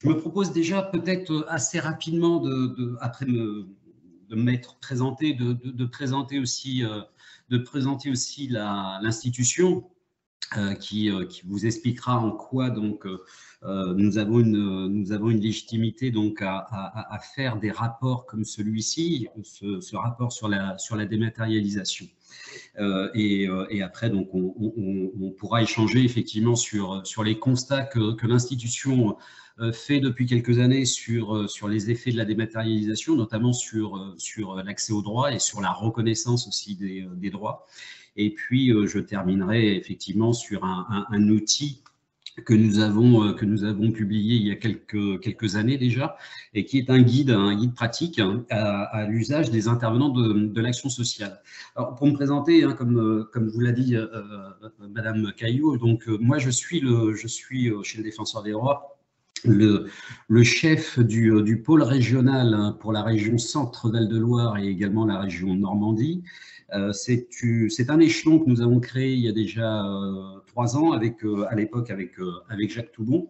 Je me propose déjà peut-être assez rapidement, après de m'être présenté, de présenter aussi, l'institution. Qui vous expliquera en quoi donc nous avons une légitimité donc à faire des rapports comme celui-ci, ce rapport sur la dématérialisation. Et après, donc, on pourra échanger effectivement sur les constats que l'institution fait depuis quelques années sur les effets de la dématérialisation, notamment sur l'accès aux droits et sur la reconnaissance aussi des droits. Et puis, je terminerai effectivement sur un outil que nous avons publié il y a quelques années déjà, et qui est un guide pratique à l'usage des intervenants de l'action sociale. Alors, pour me présenter, comme vous l'a dit Madame Caillou, donc moi je suis chez le Défenseur des droits le chef du pôle régional pour la région Centre-Val de Loire et également la région Normandie. C'est un échelon que nous avons créé il y a déjà 3 ans, à l'époque avec Jacques Toubon.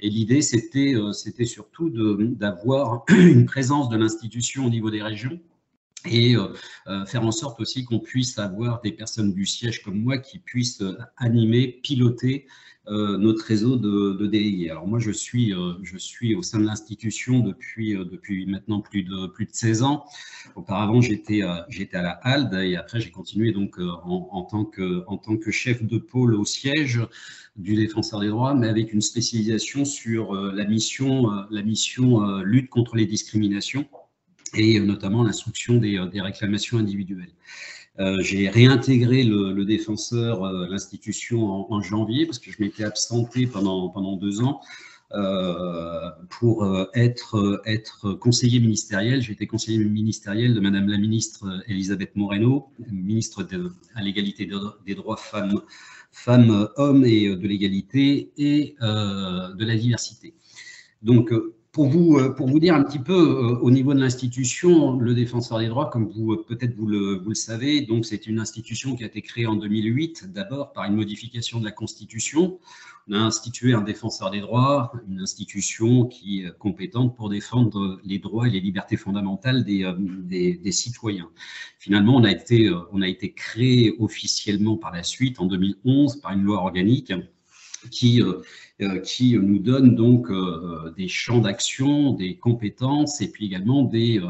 Et l'idée, c'était surtout d'avoir une présence de l'institution au niveau des régions et faire en sorte aussi qu'on puisse avoir des personnes du siège comme moi qui puissent animer, piloter notre réseau de délégués. Alors moi, je suis au sein de l'institution depuis maintenant plus de 16 ans. Auparavant, j'étais à la HALD et après, j'ai continué donc en tant que chef de pôle au siège du Défenseur des droits, mais avec une spécialisation sur la mission lutte contre les discriminations et notamment l'instruction des réclamations individuelles. J'ai réintégré le défenseur, l'institution en janvier, parce que je m'étais absenté pendant 2 ans pour être conseiller ministériel. J'ai été conseiller ministériel de Madame la ministre Elisabeth Moreno, ministre à l'égalité des droits femmes, hommes et de l'égalité et de la diversité. Donc, pour vous dire un petit peu au niveau de l'institution, le Défenseur des droits, comme peut-être vous le savez, donc c'est une institution qui a été créée en 2008, d'abord par une modification de la Constitution. On a institué un Défenseur des droits, une institution qui est compétente pour défendre les droits et les libertés fondamentales des citoyens. Finalement, on a été créé officiellement par la suite, en 2011, par une loi organique qui nous donne donc des champs d'action, des compétences et puis également des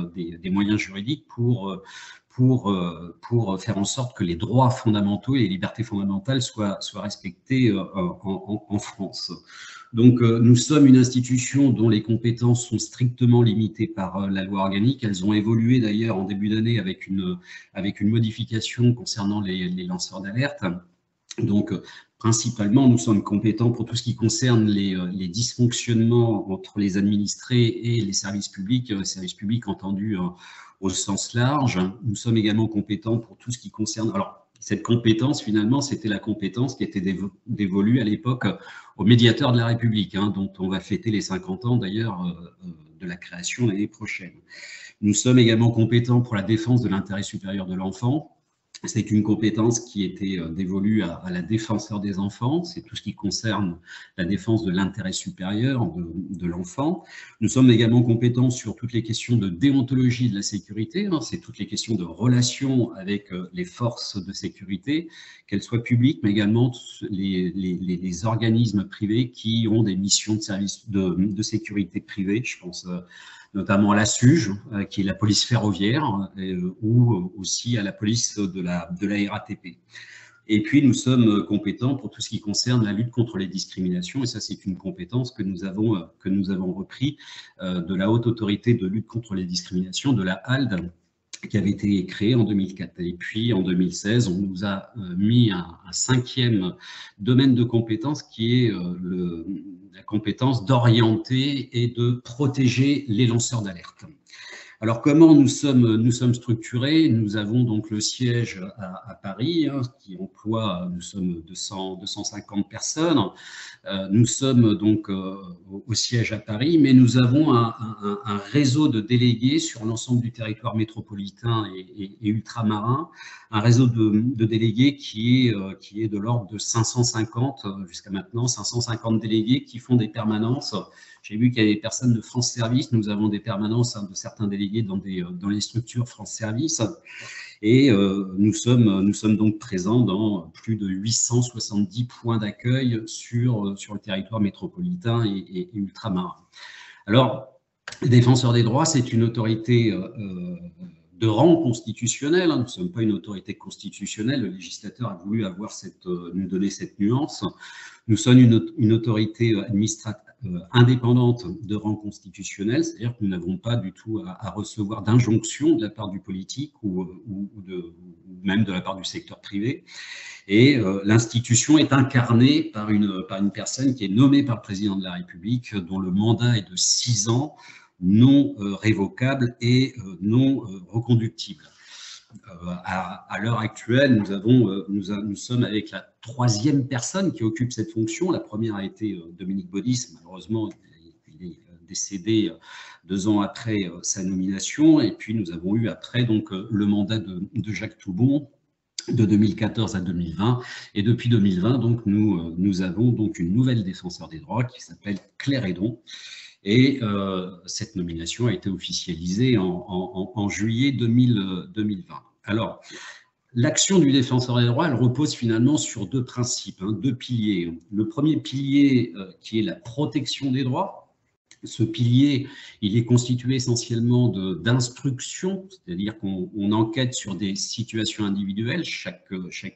moyens juridiques pour faire en sorte que les droits fondamentaux et les libertés fondamentales soient respectés en France. Donc, nous sommes une institution dont les compétences sont strictement limitées par la loi organique. Elles ont évolué d'ailleurs en début d'année avec une modification concernant les lanceurs d'alerte. Donc, principalement, nous sommes compétents pour tout ce qui concerne les dysfonctionnements entre les administrés et les services publics entendus au sens large. Nous sommes également compétents pour tout ce qui concerne… Alors, cette compétence, finalement, c'était la compétence qui était dévolue à l'époque au médiateur de la République, dont on va fêter les 50 ans d'ailleurs de la création l'année prochaine. Nous sommes également compétents pour la défense de l'intérêt supérieur de l'enfant. C'est une compétence qui était dévolue à la défenseur des enfants. C'est tout ce qui concerne la défense de l'intérêt supérieur de l'enfant. Nous sommes également compétents sur toutes les questions de déontologie de la sécurité. C'est toutes les questions de relations avec les forces de sécurité, qu'elles soient publiques, mais également les organismes privés qui ont des missions de service de sécurité privée. Je pense notamment à la SUGE, qui est la police ferroviaire, ou aussi à la police de la RATP. Et puis, nous sommes compétents pour tout ce qui concerne la lutte contre les discriminations, et ça, c'est une compétence que nous avons repris de la Haute Autorité de lutte contre les discriminations, de la HALD, qui avait été créée en 2004. Et puis, en 2016, on nous a mis un 5e domaine de compétence qui est la compétence d'orienter et de protéger les lanceurs d'alerte. Alors, comment nous sommes structurés? Nous avons donc le siège à Paris, qui emploie, nous sommes 250 personnes. Nous sommes donc au siège à Paris, mais nous avons un réseau de délégués sur l'ensemble du territoire métropolitain et ultramarin, un réseau de délégués qui est de l'ordre de 550 jusqu'à maintenant, 550 délégués qui font des permanences. J'ai vu qu'il y a des personnes de France Service, nous avons des permanences de certains délégués dans les structures France Service. Et nous sommes donc présents dans plus de 870 points d'accueil sur le territoire métropolitain et ultramarin. Alors, le défenseur des droits, c'est une autorité de rang constitutionnel. Nous ne sommes pas une autorité constitutionnelle. Le législateur a voulu nous donner cette nuance. Nous sommes une autorité administrative indépendante de rang constitutionnel, c'est-à-dire que nous n'avons pas du tout à recevoir d'injonction de la part du politique ou même de la part du secteur privé. Et l'institution est incarnée par une personne qui est nommée par le président de la République, dont le mandat est de 6 ans, non révocable et non reconductible. À l'heure actuelle, nous sommes avec la 3e personne qui occupe cette fonction. La première a été Dominique Baudis. Malheureusement, il est décédé 2 ans après sa nomination. Et puis, nous avons eu après donc, le mandat de Jacques Toubon de 2014 à 2020. Et depuis 2020, donc, nous avons donc une nouvelle défenseur des droits qui s'appelle Claire Hédon. Et cette nomination a été officialisée en juillet 2020. Alors, l'action du défenseur des droits, elle repose finalement sur 2 principes, 2 piliers. Le premier pilier qui est la protection des droits. Ce pilier, il est constitué essentiellement d'instructions, c'est-à-dire qu'on enquête sur des situations individuelles, chaque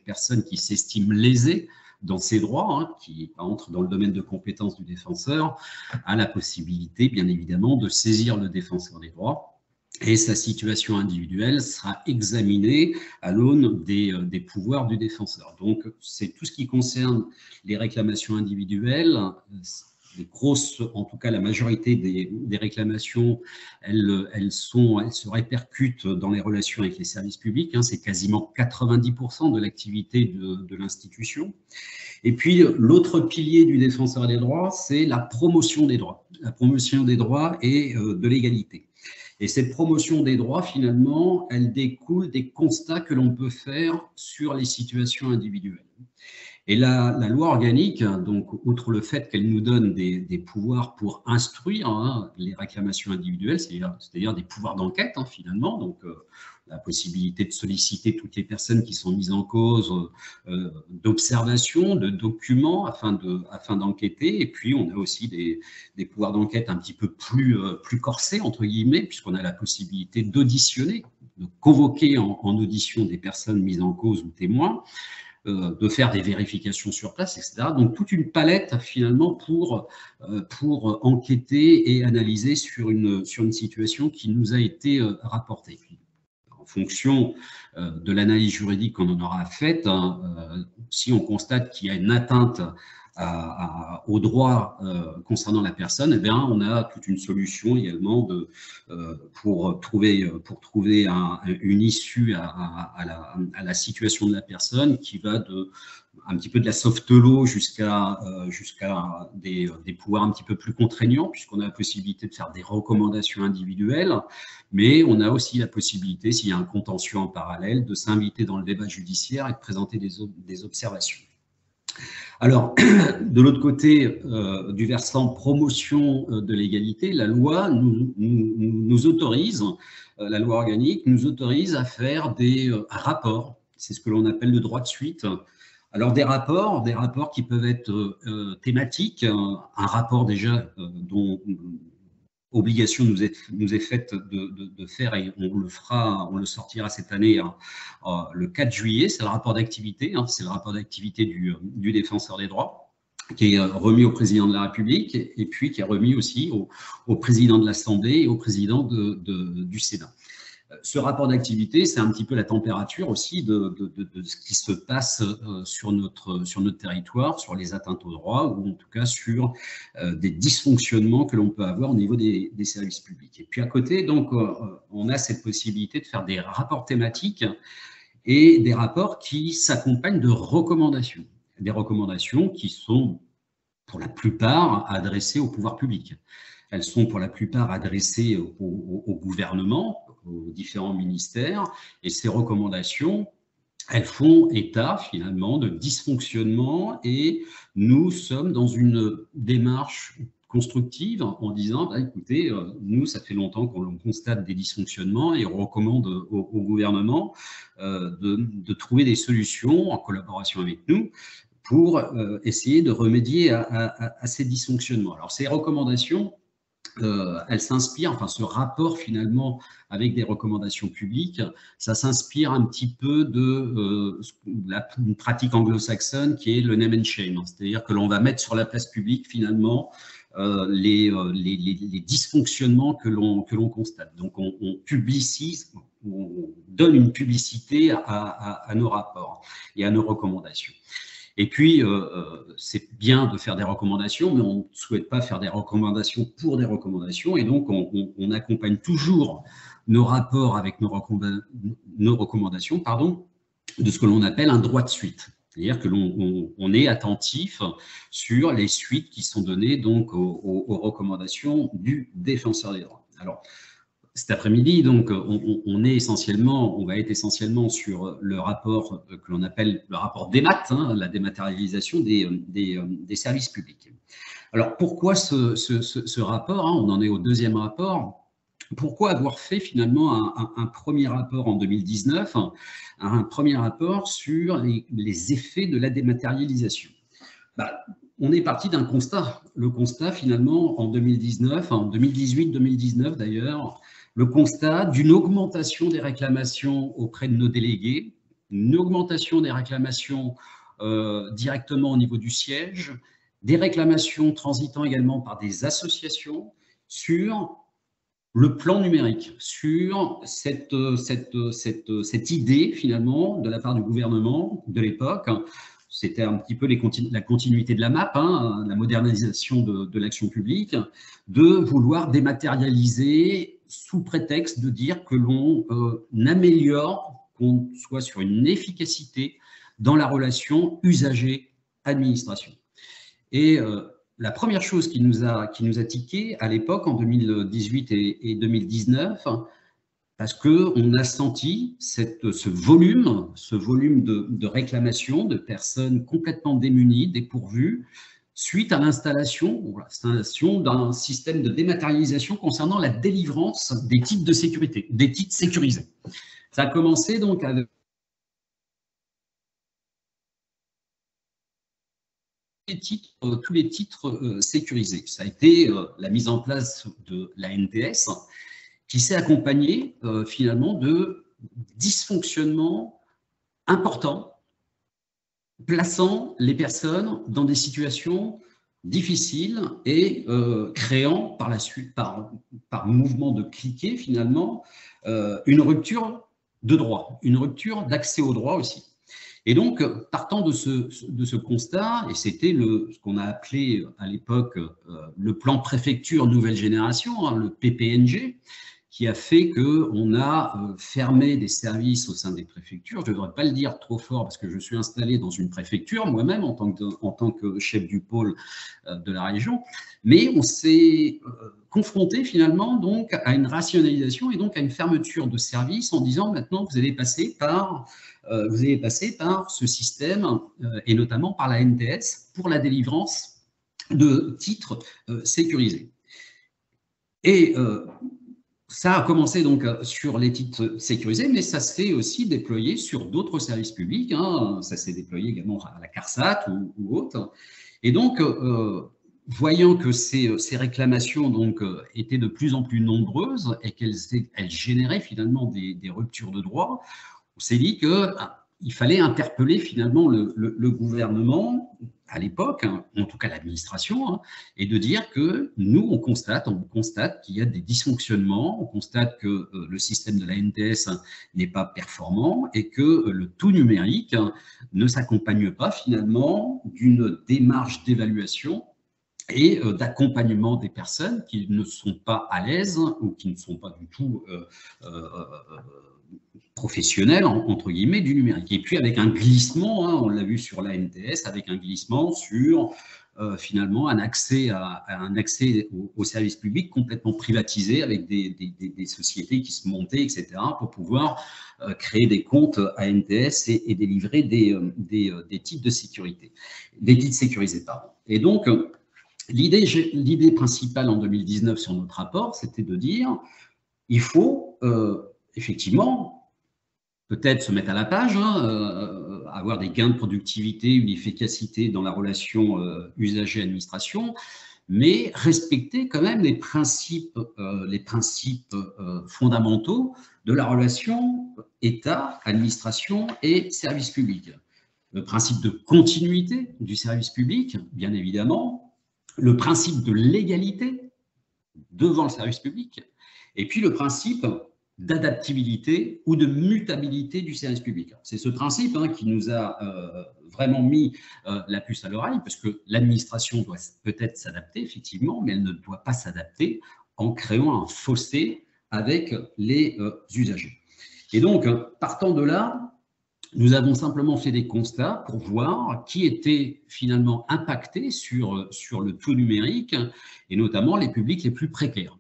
personne qui s'estime lésée dans ses droits, qui entre dans le domaine de compétence du défenseur, a la possibilité, bien évidemment, de saisir le défenseur des droits. Et sa situation individuelle sera examinée à l'aune des pouvoirs du défenseur. Donc, c'est tout ce qui concerne les réclamations individuelles. Les grosses, en tout cas la majorité des réclamations, elles se répercutent dans les relations avec les services publics. C'est quasiment 90% de l'activité de l'institution. Et puis, l'autre pilier du défenseur des droits, c'est la promotion des droits. La promotion des droits et de l'égalité. Et cette promotion des droits, finalement, elle découle des constats que l'on peut faire sur les situations individuelles. Et la loi organique, donc, outre le fait qu'elle nous donne des pouvoirs pour instruire les réclamations individuelles, c'est-à-dire des pouvoirs d'enquête, finalement, donc la possibilité de solliciter toutes les personnes qui sont mises en cause, d'observation, de documents afin d'enquêter. Et puis, on a aussi des pouvoirs d'enquête un petit peu plus corsés, entre guillemets, puisqu'on a la possibilité d'auditionner, de convoquer en audition des personnes mises en cause ou témoins, de faire des vérifications sur place, etc. Donc, toute une palette, finalement, pour enquêter et analyser sur une situation qui nous a été rapportée. En fonction de l'analyse juridique qu'on en aura faite, si on constate qu'il y a une atteinte aux droits concernant la personne, eh bien, on a toute une solution également pour trouver une issue à la situation de la personne, qui va un petit peu de la soft law jusqu'à des pouvoirs un petit peu plus contraignants, puisqu'on a la possibilité de faire des recommandations individuelles, mais on a aussi la possibilité, s'il y a un contentieux en parallèle, de s'inviter dans le débat judiciaire et de présenter des observations. Alors, de l'autre côté, du versant promotion de l'égalité, la loi nous autorise, la loi organique nous autorise à faire des rapports. C'est ce que l'on appelle le droit de suite. Alors, des rapports qui peuvent être thématiques. Un rapport déjà dont obligation nous est faite de faire, et on le sortira cette année le 4 juillet, c'est le rapport d'activité, c'est le rapport d'activité du défenseur des droits, qui est remis au président de la République et puis qui est remis aussi au président de l'Assemblée et au président du Sénat. Ce rapport d'activité, c'est un petit peu la température aussi de ce qui se passe sur notre territoire, sur les atteintes aux droits, ou en tout cas sur des dysfonctionnements que l'on peut avoir au niveau des services publics. Et puis à côté, donc, on a cette possibilité de faire des rapports thématiques et des rapports qui s'accompagnent de recommandations. Des recommandations qui sont pour la plupart adressées au pouvoir public. Elles sont pour la plupart adressées au gouvernement, aux différents ministères, et ces recommandations, elles font état finalement de dysfonctionnement, et nous sommes dans une démarche constructive en disant bah, écoutez, nous ça fait longtemps qu'on constate des dysfonctionnements et on recommande au gouvernement de trouver des solutions en collaboration avec nous pour essayer de remédier à ces dysfonctionnements. Alors ces recommandations, elle s'inspire, enfin ce rapport finalement avec des recommandations publiques, ça s'inspire un petit peu de une pratique anglo-saxonne qui est le name and shame, c'est-à-dire que l'on va mettre sur la place publique finalement les dysfonctionnements que l'on constate. Donc on publicise, on donne une publicité à nos rapports et à nos recommandations. Et puis, c'est bien de faire des recommandations, mais on ne souhaite pas faire des recommandations pour des recommandations. Et donc, on accompagne toujours nos rapports avec nos recommandations, pardon, de ce que l'on appelle un droit de suite. C'est-à-dire que l'on est attentif sur les suites qui sont données donc aux recommandations du défenseur des droits. Alors, cet après-midi, donc, on va être essentiellement sur le rapport que l'on appelle le rapport DEMAT, hein, la dématérialisation des services publics. Alors, pourquoi ce rapport, hein, on en est au deuxième rapport. Pourquoi avoir fait finalement un premier rapport en 2019, un premier rapport sur les effets de la dématérialisation? On est parti d'un constat. Le constat, finalement, en 2019, en 2018-2019 d'ailleurs, le constat d'une augmentation des réclamations auprès de nos délégués, une augmentation des réclamations directement au niveau du siège, des réclamations transitant également par des associations sur le plan numérique, sur cette idée finalement de la part du gouvernement de l'époque. C'était un petit peu la continuité de la MAP, hein, la modernisation de l'action publique, de vouloir dématérialiser sous prétexte de dire que l'on améliore, qu'on soit sur une efficacité dans la relation usager-administration. Et la première chose qui nous a tiqué à l'époque, en 2018 et 2019, parce qu'on a senti ce volume de réclamations de personnes complètement démunies, dépourvues, suite à l'installation d'un système de dématérialisation concernant la délivrance des titres de sécurité, des titres sécurisés. Ça a commencé donc avec tous les titres sécurisés. Ça a été la mise en place de la NTS, qui s'est accompagnée finalement de dysfonctionnements importants, plaçant les personnes dans des situations difficiles et créant par la suite, par mouvement de cliquet finalement, une rupture de droit, une rupture d'accès au droit aussi. Et donc, partant de ce constat, et c'était ce qu'on a appelé à l'époque le plan préfecture nouvelle génération, hein, le PPNG, qui a fait qu'on a fermé des services au sein des préfectures. Je ne devrais pas le dire trop fort parce que je suis installé dans une préfecture moi-même en tant que chef du pôle de la région, mais on s'est confronté finalement donc à une rationalisation et donc à une fermeture de services en disant maintenant vous allez passer par ce système et notamment par la NTS pour la délivrance de titres sécurisés. Et ça a commencé donc sur les titres sécurisés, mais ça s'est aussi déployé sur d'autres services publics. Hein. Ça s'est déployé également à la CARSAT ou autres. Et donc, voyant que ces réclamations donc, étaient de plus en plus nombreuses et qu'elles généraient finalement des ruptures de droit, on s'est dit qu'il fallait interpeller finalement le gouvernement à l'époque, hein, en tout cas l'administration, hein, et de dire que nous, on constate qu'il y a des dysfonctionnements, on constate que le système de la NTS n'est pas performant et que le tout numérique ne s'accompagne pas finalement d'une démarche d'évaluation et d'accompagnement des personnes qui ne sont pas à l'aise ou qui ne sont pas du tout professionnels, entre guillemets, du numérique. Et puis avec un glissement, hein, on l'a vu sur la NTS, avec un glissement sur finalement un accès au service public complètement privatisé avec des sociétés qui se montaient, etc., pour pouvoir créer des comptes ANTS et délivrer des titres de sécurité, des titres sécurisés, pardon. Et donc, l'idée principale en 2019 sur notre rapport, c'était de dire il faut effectivement peut-être se mettre à la page, avoir des gains de productivité, une efficacité dans la relation usager-administration, mais respecter quand même les principes fondamentaux de la relation État, administration et service public. Le principe de continuité du service public, bien évidemment, le principe de l'égalité devant le service public, et puis le principe d'adaptabilité ou de mutabilité du service public. C'est ce principe qui nous a vraiment mis la puce à l'oreille, parce que l'administration doit peut-être s'adapter, effectivement, mais elle ne doit pas s'adapter en créant un fossé avec les usagers. Et donc, partant de là, nous avons simplement fait des constats pour voir qui était finalement impacté sur le tout numérique, et notamment les publics les plus précaires.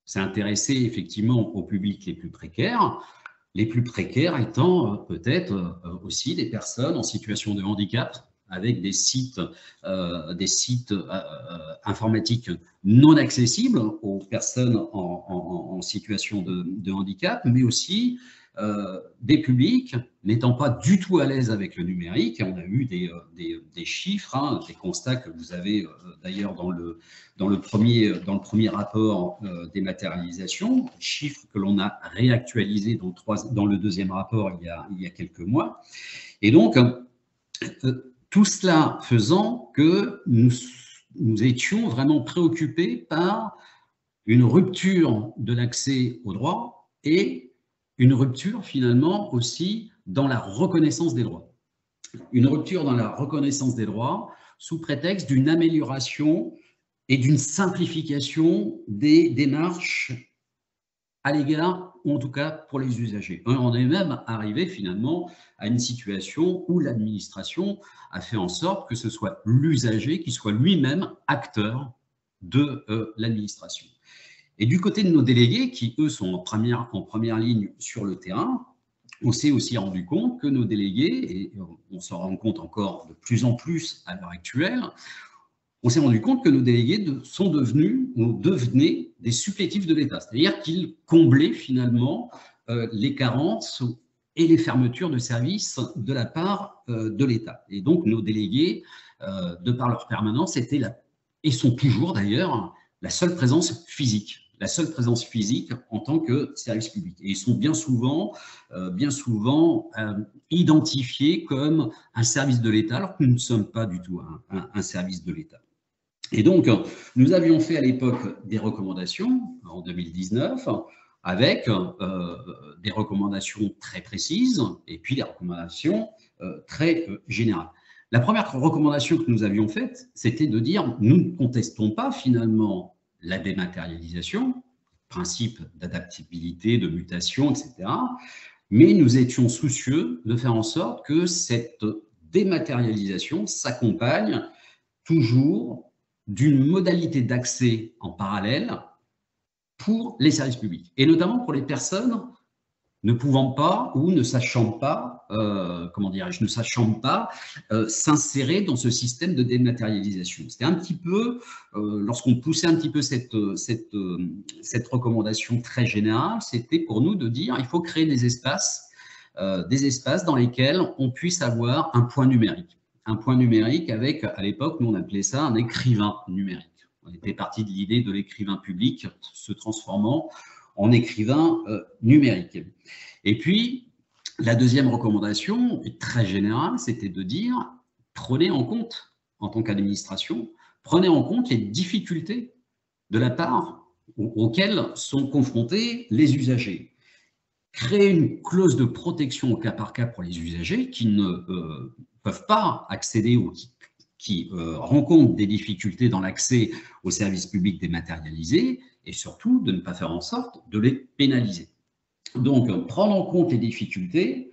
C'est intéressé effectivement aux publics les plus précaires étant peut-être aussi des personnes en situation de handicap, avec des sites informatiques non accessibles aux personnes en situation de handicap, mais aussi des publics n'étant pas du tout à l'aise avec le numérique. On a eu des chiffres, des constats que vous avez d'ailleurs dans le premier rapport dématérialisation, chiffres que l'on a réactualisés dans le deuxième rapport il y a quelques mois. Et donc, tout cela faisant que nous étions vraiment préoccupés par une rupture de l'accès aux droits et une rupture finalement aussi dans la reconnaissance des droits. Une rupture dans la reconnaissance des droits sous prétexte d'une amélioration et d'une simplification des démarches à l'égard, ou en tout cas pour les usagers. On est même arrivé finalement à une situation où l'administration a fait en sorte que ce soit l'usager qui soit lui-même acteur de l'administration. Et du côté de nos délégués, qui eux sont en première ligne sur le terrain, on s'est aussi rendu compte que nos délégués, et on s'en rend compte encore de plus en plus à l'heure actuelle, on s'est rendu compte que nos délégués devenaient des supplétifs de l'État, c'est-à-dire qu'ils comblaient finalement les carences et les fermetures de services de la part de l'État. Et donc nos délégués, de par leur permanence, étaient là, et sont toujours d'ailleurs, la seule présence physique en tant que service public. Et ils sont bien souvent identifiés comme un service de l'État, alors que nous ne sommes pas du tout un service de l'État. Et donc, nous avions fait à l'époque des recommandations en 2019, avec des recommandations très précises et puis des recommandations très générales. La première recommandation que nous avions faite, c'était de dire nous ne contestons pas finalement la dématérialisation, principe d'adaptabilité, de mutation, etc. Mais nous étions soucieux de faire en sorte que cette dématérialisation s'accompagne toujours d'une modalité d'accès en parallèle pour les services publics, et notamment pour les personnes ne pouvant pas ou ne sachant pas, s'insérer dans ce système de dématérialisation. C'était un petit peu, lorsqu'on poussait un petit peu cette recommandation très générale, c'était pour nous de dire il faut créer des espaces dans lesquels on puisse avoir un point numérique. Un point numérique avec, à l'époque, nous on appelait ça un écrivain numérique. On était parti de l'idée de l'écrivain public se transformant en écrivain numérique. Et puis, la deuxième recommandation, très générale, c'était de dire, prenez en compte, en tant qu'administration, prenez en compte les difficultés de la part auxquelles sont confrontés les usagers. Créer une clause de protection au cas par cas pour les usagers qui ne peuvent pas accéder ou qui rencontrent des difficultés dans l'accès aux services publics dématérialisés, et surtout de ne pas faire en sorte de les pénaliser. Donc, prendre en compte les difficultés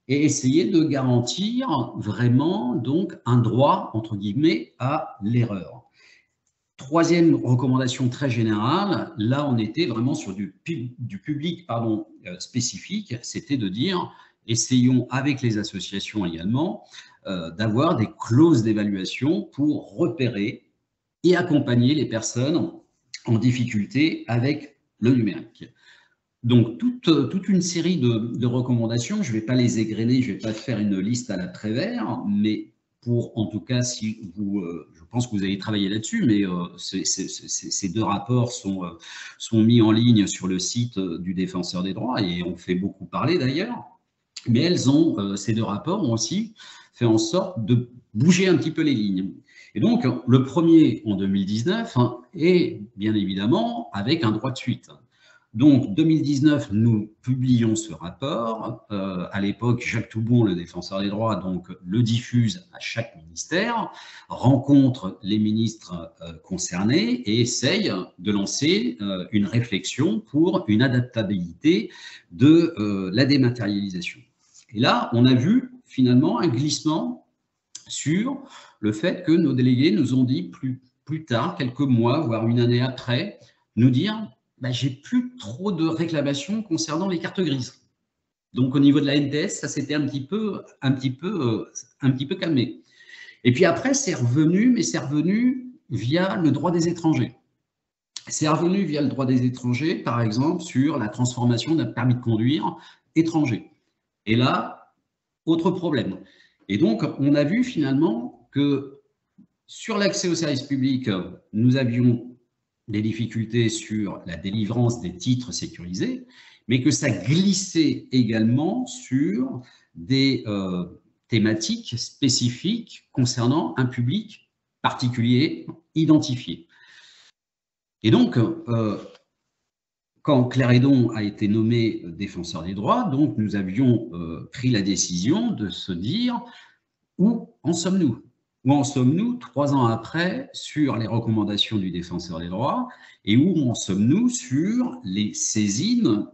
et essayer de garantir vraiment donc un droit, entre guillemets, à l'erreur. Troisième recommandation très générale, là on était vraiment sur du public spécifique, c'était de dire, essayons avec les associations également, d'avoir des clauses d'évaluation pour repérer et accompagner les personnes en difficulté avec le numérique. Donc, toute une série de recommandations, je ne vais pas les égrener, je ne vais pas faire une liste à la Prévert, mais pour, en tout cas, si vous, je pense que vous avez travaillé là-dessus, mais ces deux rapports sont mis en ligne sur le site du Défenseur des droits et on fait beaucoup parler d'ailleurs. Mais ces deux rapports ont aussi fait en sorte de bouger un petit peu les lignes. Et donc, le premier en 2019 est bien évidemment avec un droit de suite. Donc, 2019, nous publions ce rapport. À l'époque, Jacques Toubon, le défenseur des droits, donc, le diffuse à chaque ministère, rencontre les ministres concernés et essaye de lancer une réflexion pour une adaptabilité de la dématérialisation. Et là, on a vu finalement un glissement sur le fait que nos délégués nous ont dit plus tard, quelques mois, voire une année après, nous dire j'ai plus trop de réclamations concernant les cartes grises. Donc au niveau de la NTS, ça s'était un petit peu calmé. Et puis après, c'est revenu, mais c'est revenu via le droit des étrangers. C'est revenu via le droit des étrangers, par exemple, sur la transformation d'un permis de conduire étranger. Et là, autre problème. Et donc, on a vu finalement que sur l'accès aux services publics, nous avions des difficultés sur la délivrance des titres sécurisés, mais que ça glissait également sur des thématiques spécifiques concernant un public particulier identifié. Et donc, quand Claire Hédon a été nommée défenseur des droits, donc nous avions pris la décision de se dire où en sommes-nous ? Où en sommes-nous 3 ans après sur les recommandations du défenseur des droits et où en sommes-nous sur les saisines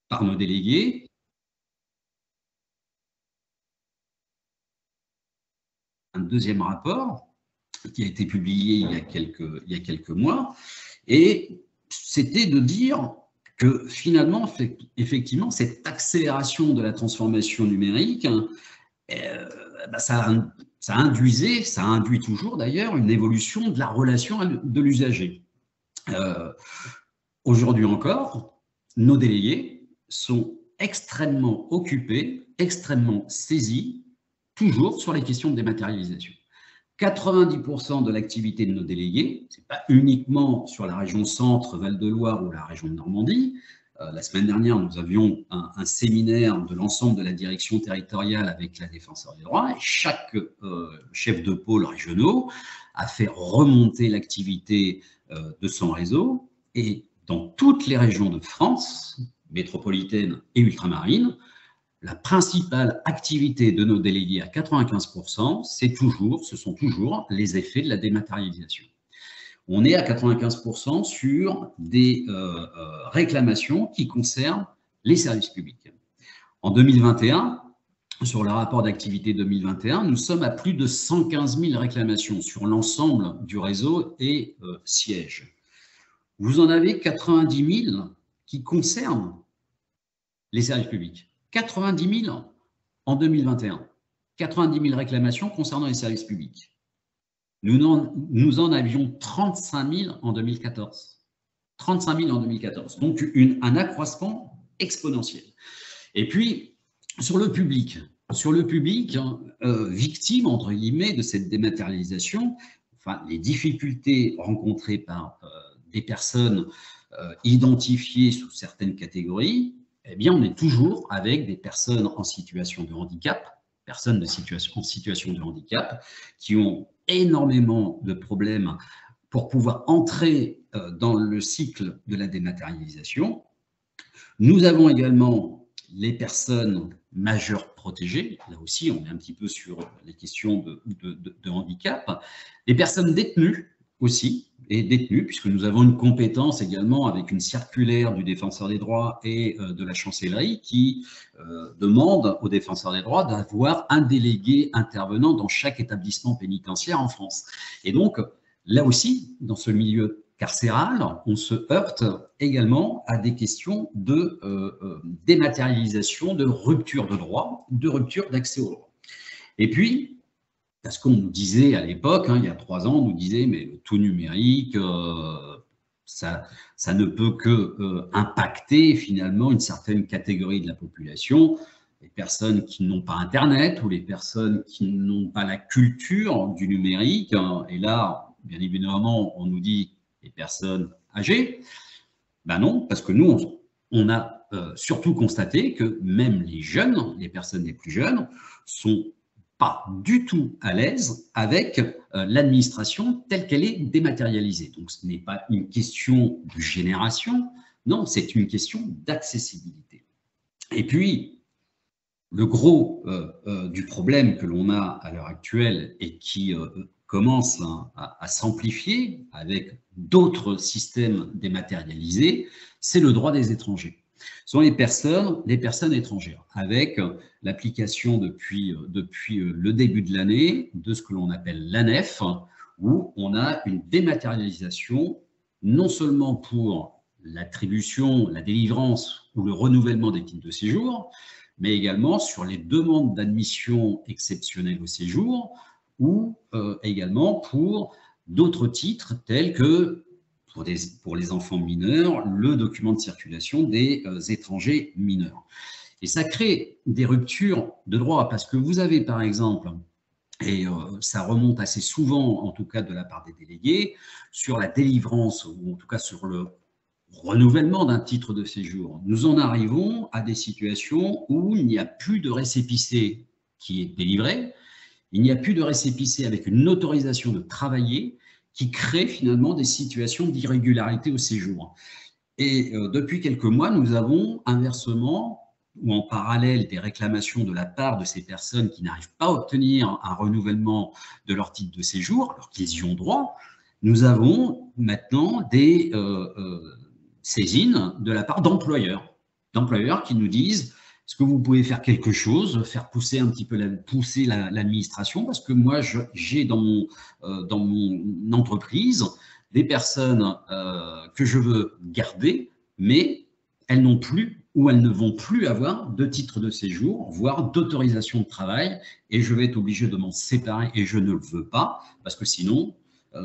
par nos délégués ? Un deuxième rapport qui a été publié il y a quelques mois et c'était de dire que finalement, effectivement, cette accélération de la transformation numérique, ça induit toujours d'ailleurs une évolution de la relation de l'usager. Aujourd'hui encore, nos délégués sont extrêmement occupés, extrêmement saisis, toujours sur les questions de dématérialisation. 90% de l'activité de nos délégués, ce n'est pas uniquement sur la région Centre, Val-de-Loire ou la région de Normandie. La semaine dernière, nous avions un séminaire de l'ensemble de la direction territoriale avec la défenseur des droits et chaque chef de pôle régionaux a fait remonter l'activité de son réseau et dans toutes les régions de France, métropolitaine et ultramarine, la principale activité de nos délégués à 95%, ce sont toujours les effets de la dématérialisation. On est à 95% sur des réclamations qui concernent les services publics. En 2021, sur le rapport d'activité 2021, nous sommes à plus de 115 000 réclamations sur l'ensemble du réseau et sièges. Vous en avez 90 000 qui concernent les services publics. 90 000 en 2021. 90 000 réclamations concernant les services publics. Nous en avions 35 000 en 2014. 35 000 en 2014. Donc, un accroissement exponentiel. Et puis, sur le public, victime, entre guillemets, de cette dématérialisation, enfin, les difficultés rencontrées par des personnes identifiées sous certaines catégories, eh bien, on est toujours avec des personnes en situation de handicap, en situation de handicap, qui ont énormément de problèmes pour pouvoir entrer dans le cycle de la dématérialisation. Nous avons également les personnes majeures protégées, là aussi on est un petit peu sur les questions de handicap, les personnes détenues aussi, est détenu, puisque nous avons une compétence également avec une circulaire du Défenseur des droits et de la Chancellerie qui demande au Défenseur des droits d'avoir un délégué intervenant dans chaque établissement pénitentiaire en France. Et donc, là aussi, dans ce milieu carcéral, on se heurte également à des questions de dématérialisation, de rupture de droit, de rupture d'accès au droit. Et puis, parce qu'on nous disait à l'époque, il y a 3 ans, on nous disait, mais le tout numérique, ça ne peut que impacter finalement une certaine catégorie de la population, les personnes qui n'ont pas Internet ou les personnes qui n'ont pas la culture du numérique. Et là, bien évidemment, on nous dit les personnes âgées. Ben non, parce que nous, on a surtout constaté que même les jeunes, les personnes les plus jeunes, sont pas du tout à l'aise avec l'administration telle qu'elle est dématérialisée. Donc, ce n'est pas une question de génération, non, c'est une question d'accessibilité. Et puis, le gros du problème que l'on a à l'heure actuelle et qui commence à s'amplifier avec d'autres systèmes dématérialisés, c'est le droit des étrangers. Ce sont les personnes étrangères, avec l'application depuis le début de l'année de ce que l'on appelle l'ANEF, où on a une dématérialisation non seulement pour l'attribution, la délivrance ou le renouvellement des titres de séjour, mais également sur les demandes d'admission exceptionnelle au séjour ou également pour d'autres titres tels que pour les enfants mineurs, le document de circulation des étrangers mineurs. Et ça crée des ruptures de droit parce que vous avez par exemple, et ça remonte assez souvent, en tout cas de la part des délégués, sur la délivrance ou en tout cas sur le renouvellement d'un titre de séjour. Nous en arrivons à des situations où il n'y a plus de récépissé qui est délivré, il n'y a plus de récépissé avec une autorisation de travailler, qui crée finalement des situations d'irrégularité au séjour. Et depuis quelques mois, nous avons inversement ou en parallèle des réclamations de la part de ces personnes qui n'arrivent pas à obtenir un renouvellement de leur titre de séjour, alors qu'ils y ont droit. Nous avons maintenant des saisines de la part d'employeurs qui nous disent: est-ce que vous pouvez faire quelque chose, faire pousser un petit peu l'administration, parce que moi, j'ai dans mon entreprise des personnes que je veux garder, mais elles n'ont plus ou elles ne vont plus avoir de titre de séjour, voire d'autorisation de travail, et je vais être obligé de m'en séparer, et je ne le veux pas, parce que sinon,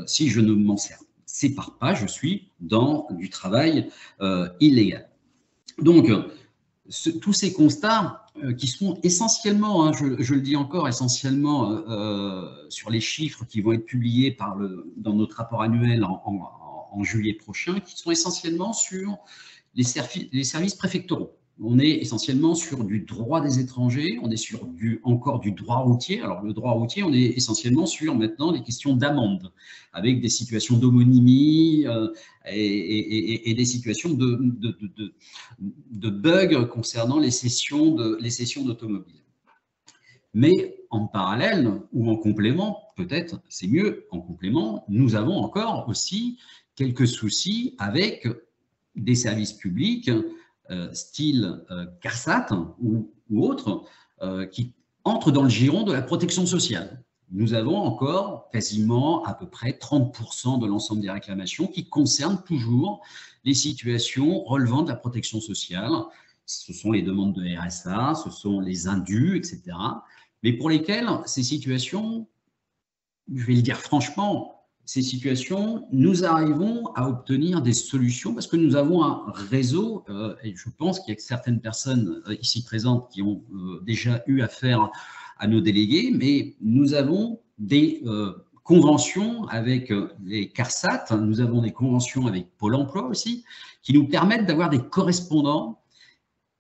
si je ne m'en sépare pas, je suis dans du travail illégal. Donc, tous ces constats qui sont essentiellement, je le dis encore, essentiellement sur les chiffres qui vont être publiés dans notre rapport annuel en juillet prochain, qui sont essentiellement sur les services préfectoraux. On est essentiellement sur du droit des étrangers, on est sur encore du droit routier. Alors le droit routier, on est essentiellement sur maintenant les questions d'amende, avec des situations d'homonymie et des situations de bugs concernant les cessions d'automobiles. Mais en parallèle ou en complément, peut-être c'est mieux en complément, nous avons encore aussi quelques soucis avec des services publics style CARSAT ou autres, qui entrent dans le giron de la protection sociale. Nous avons encore quasiment à peu près 30% de l'ensemble des réclamations qui concernent toujours les situations relevant de la protection sociale. Ce sont les demandes de RSA, ce sont les indus, etc. Mais pour lesquelles ces situations, je vais le dire franchement, ces situations, nous arrivons à obtenir des solutions parce que nous avons un réseau, et je pense qu'il y a certaines personnes ici présentes qui ont déjà eu affaire à nos délégués, mais nous avons des conventions avec les CARSAT, nous avons des conventions avec Pôle emploi aussi, qui nous permettent d'avoir des correspondants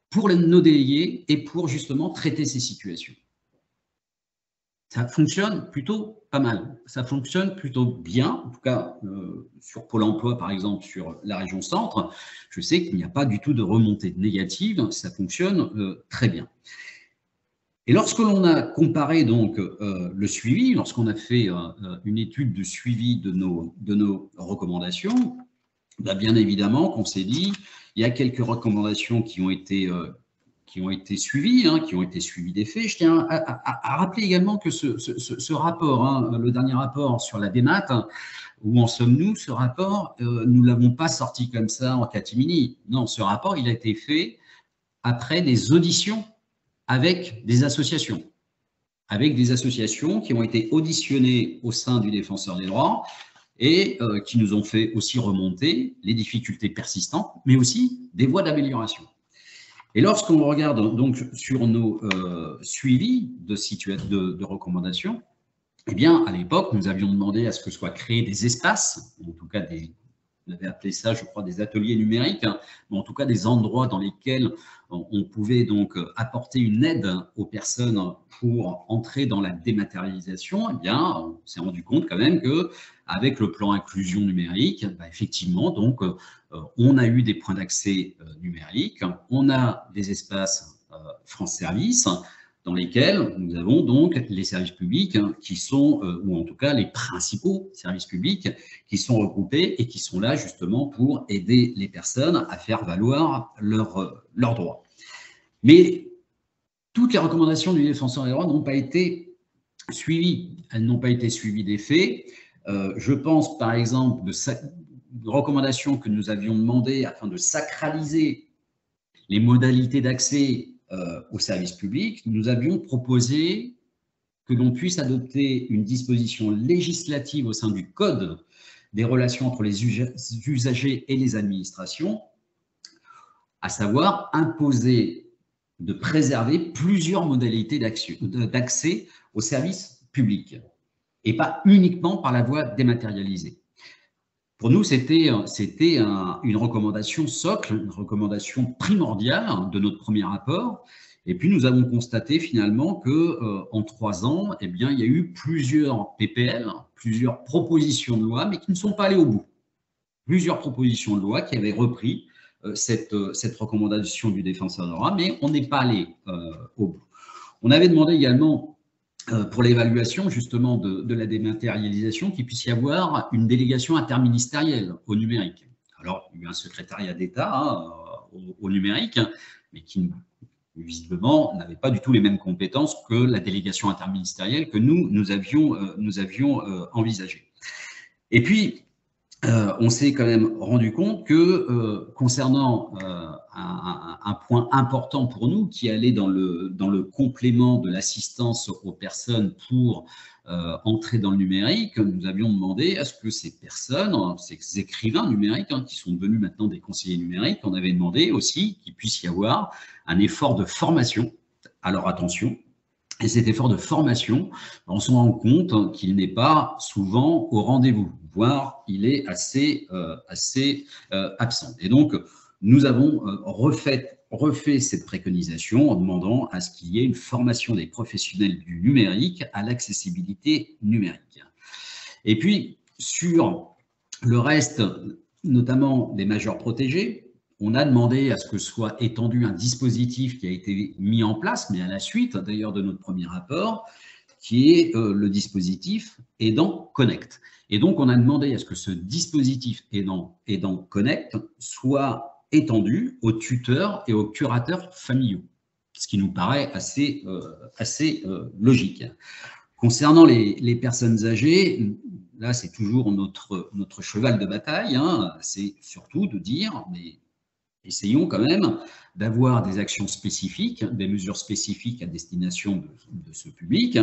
pour nos délégués et pour justement traiter ces situations. Ça fonctionne plutôt pas mal, ça fonctionne plutôt bien, en tout cas sur Pôle emploi par exemple, sur la région centre, je sais qu'il n'y a pas du tout de remontée négative, ça fonctionne très bien. Et lorsque l'on a comparé donc le suivi, lorsqu'on a fait une étude de suivi de nos recommandations, bien évidemment qu'on s'est dit, il y a quelques recommandations qui ont été suivies, qui ont été suivies des faits. Je tiens à rappeler également que ce rapport, le dernier rapport sur la démat, où en sommes-nous, ce rapport, nous ne l'avons pas sorti comme ça en catimini. Non, ce rapport, il a été fait après des auditions avec des associations qui ont été auditionnées au sein du Défenseur des droits et qui nous ont fait aussi remonter les difficultés persistantes, mais aussi des voies d'amélioration. Et lorsqu'on regarde donc sur nos suivis de recommandations, eh bien, à l'époque, nous avions demandé à ce que soient créés des espaces, en tout cas on avait appelé ça, je crois, des ateliers numériques, mais en tout cas des endroits dans lesquels on pouvait donc apporter une aide aux personnes pour entrer dans la dématérialisation. Eh bien, on s'est rendu compte quand même que avec le plan inclusion numérique, effectivement, donc on a eu des points d'accès numériques, on a des espaces France Service, dans lesquels nous avons donc les services publics qui sont, ou en tout cas les principaux services publics qui sont regroupés et qui sont là justement pour aider les personnes à faire valoir leurs droits. Mais toutes les recommandations du Défenseur des droits n'ont pas été suivies. Elles n'ont pas été suivies des faits. Je pense par exemple de recommandations que nous avions demandées afin de sacraliser les modalités d'accès au service public, nous avions proposé que l'on puisse adopter une disposition législative au sein du Code des relations entre les usagers et les administrations, à savoir imposer de préserver plusieurs modalités d'accès au service public, et pas uniquement par la voie dématérialisée. Pour nous, c'était une recommandation socle, une recommandation primordiale de notre premier rapport. Et puis, nous avons constaté finalement qu'en 3 ans, eh bien, il y a eu plusieurs PPL, plusieurs propositions de loi, mais qui ne sont pas allées au bout. Plusieurs propositions de loi qui avaient repris cette recommandation du Défenseur des droits, mais on n'est pas allé au bout. On avait demandé également pour l'évaluation justement de la dématérialisation, qu'il puisse y avoir une délégation interministérielle au numérique. Alors, il y a eu un secrétariat d'État au numérique, mais qui visiblement n'avait pas du tout les mêmes compétences que la délégation interministérielle que nous avions envisagée. Et puis, on s'est quand même rendu compte que concernant un point important pour nous qui allait dans le complément de l'assistance aux personnes pour entrer dans le numérique, nous avions demandé à ce que ces personnes, ces écrivains numériques qui sont devenus maintenant des conseillers numériques, on avait demandé aussi qu'il puisse y avoir un effort de formation à leur attention. Et cet effort de formation, on se rend compte qu'il n'est pas souvent au rendez-vous, voire il est assez absent. Et donc, nous avons refait cette préconisation en demandant à ce qu'il y ait une formation des professionnels du numérique à l'accessibilité numérique. Et puis, sur le reste, notamment des majeurs protégés, on a demandé à ce que soit étendu un dispositif qui a été mis en place, mais à la suite d'ailleurs de notre premier rapport, qui est le dispositif Aidant Connect. Et donc, on a demandé à ce que ce dispositif Aidant Connect soit étendu aux tuteurs et aux curateurs familiaux, ce qui nous paraît assez logique. Concernant les personnes âgées, là, c'est toujours notre cheval de bataille, c'est surtout de dire, mais essayons quand même d'avoir des actions spécifiques, des mesures spécifiques à destination de ce public.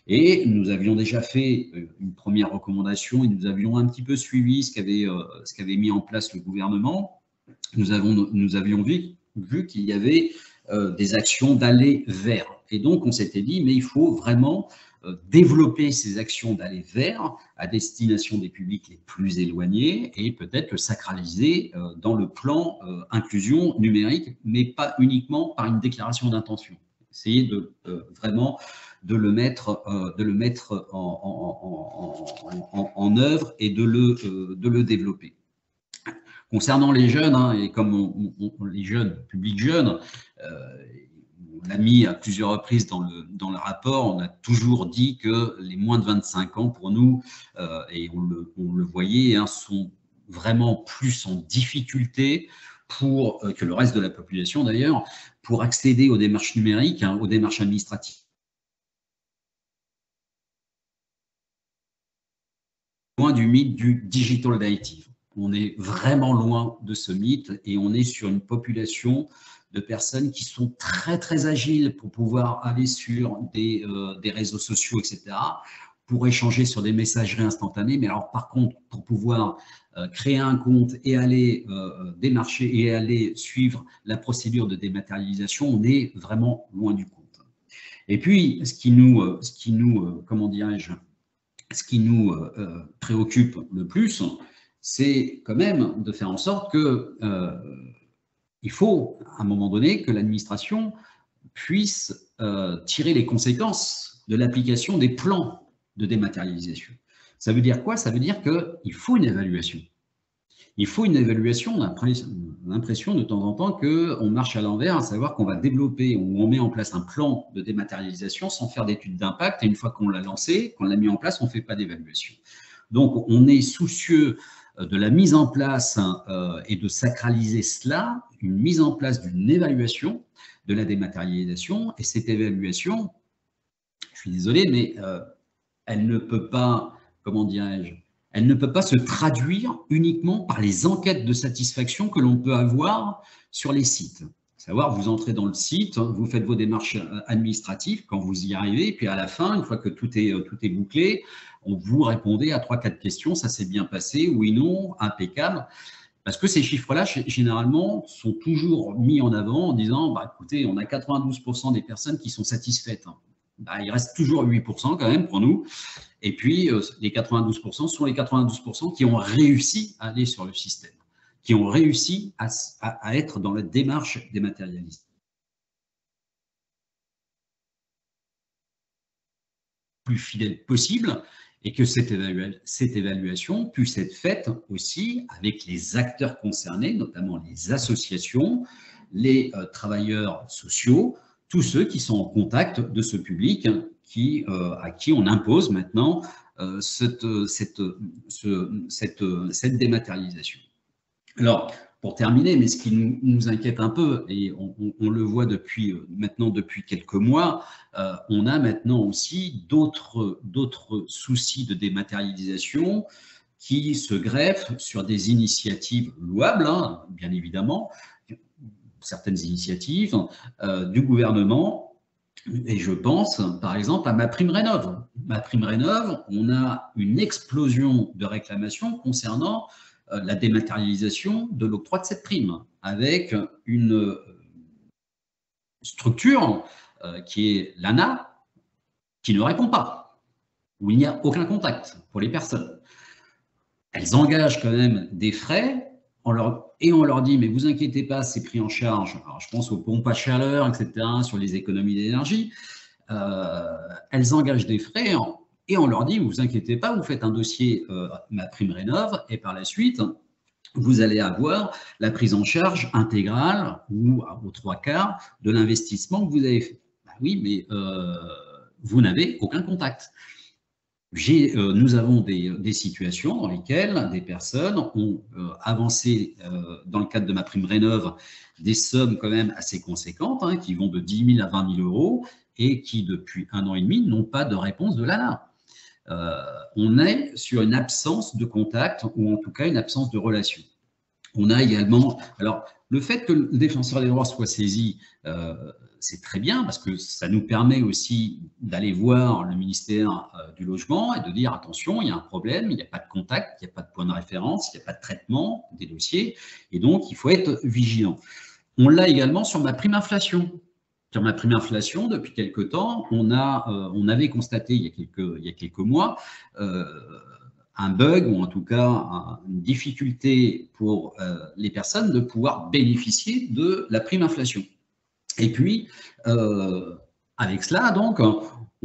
Et nous avions déjà fait une première recommandation et nous avions un petit peu suivi ce qu'avait mis en place le gouvernement. Nous avions vu qu'il y avait des actions d'aller vers. Et donc, on s'était dit, mais il faut vraiment développer ces actions d'aller vers à destination des publics les plus éloignés et peut-être le sacraliser dans le plan inclusion numérique, mais pas uniquement par une déclaration d'intention. Essayer vraiment de le mettre en œuvre et de le développer. Concernant les jeunes, et comme les jeunes, public jeune, on l'a mis à plusieurs reprises dans le rapport, on a toujours dit que les moins de 25 ans, pour nous, et on le voyait, hein, sont vraiment plus en difficulté que le reste de la population d'ailleurs, pour accéder aux démarches numériques, hein, aux démarches administratives. Loin du mythe du digital native. On est vraiment loin de ce mythe et on est sur une population de personnes qui sont très, très agiles pour pouvoir aller sur des réseaux sociaux, etc., pour échanger sur des messageries instantanées. Mais alors, par contre, pour pouvoir créer un compte et aller démarcher et aller suivre la procédure de dématérialisation, on est vraiment loin du compte. Et puis, ce qui nous comment dirais-je, ce qui nous préoccupe le plus, c'est quand même de faire en sorte que il faut, à un moment donné, que l'administration puisse tirer les conséquences de l'application des plans de dématérialisation. Ça veut dire quoi? Ça veut dire qu'il faut une évaluation. Il faut une évaluation. On a l'impression de temps en temps qu'on marche à l'envers, à savoir qu'on va développer ou on met en place un plan de dématérialisation sans faire d'étude d'impact. Et une fois qu'on l'a lancé, qu'on l'a mis en place, on ne fait pas d'évaluation. Donc, on est soucieux de la mise en place et de sacraliser cela, une mise en place d'une évaluation de la dématérialisation. Et cette évaluation, je suis désolé, mais elle ne peut pas, comment dirais-je, elle ne peut pas se traduire uniquement par les enquêtes de satisfaction que l'on peut avoir sur les sites. Savoir, vous entrez dans le site, vous faites vos démarches administratives quand vous y arrivez, et puis à la fin, une fois que tout est bouclé, vous répondez à 3-4 questions, ça s'est bien passé, oui, non, impeccable. Parce que ces chiffres-là, généralement, sont toujours mis en avant en disant, bah, écoutez, on a 92% des personnes qui sont satisfaites. Bah, il reste toujours 8% quand même pour nous. Et puis, les 92% sont les 92% qui ont réussi à aller sur le système, qui ont réussi à être dans la démarche dématérialisée. Plus fidèle possible et que cette évaluation puisse être faite aussi avec les acteurs concernés, notamment les associations, les travailleurs sociaux, tous ceux qui sont en contact de ce public à qui on impose maintenant cette dématérialisation. Alors, pour terminer, mais ce qui nous inquiète un peu, et on le voit depuis quelques mois, on a maintenant aussi d'autres soucis de dématérialisation qui se greffent sur des initiatives louables, hein, bien évidemment, certaines initiatives du gouvernement. Et je pense, par exemple, à MaPrimeRénov'. MaPrimeRénov', on a une explosion de réclamations concernant la dématérialisation de l'octroi de cette prime, avec une structure qui est l'ANA, qui ne répond pas, où il n'y a aucun contact pour les personnes. Elles engagent quand même des frais, on leur dit, mais vous inquiétez pas, c'est pris en charge. Alors, je pense aux pompes à chaleur, etc., sur les économies d'énergie. Elles engagent des frais et on leur dit, vous inquiétez pas, vous faites un dossier MaPrimeRénov' et par la suite, vous allez avoir la prise en charge intégrale ou aux 3/4 de l'investissement que vous avez fait. Ben oui, mais vous n'avez aucun contact. Nous avons des situations dans lesquelles des personnes ont avancé, dans le cadre de MaPrimeRénov', des sommes quand même assez conséquentes, hein, qui vont de 10 000 à 20 000 euros et qui, depuis 1 an et demi, n'ont pas de réponse de l'ANA. On est sur une absence de contact ou en tout cas une absence de relation. On a également… Alors, le fait que le défenseur des droits soit saisi, c'est très bien parce que ça nous permet aussi d'aller voir le ministère du Logement et de dire attention, il y a un problème, il n'y a pas de contact, il n'y a pas de point de référence, il n'y a pas de traitement des dossiers et donc il faut être vigilant. On l'a également sur MaPrimeInflation. Sur MaPrimeInflation, depuis quelque temps, on avait constaté il y a quelques mois un bug ou en tout cas une difficulté pour les personnes de pouvoir bénéficier de la prime inflation. Et puis, à avec cela, donc,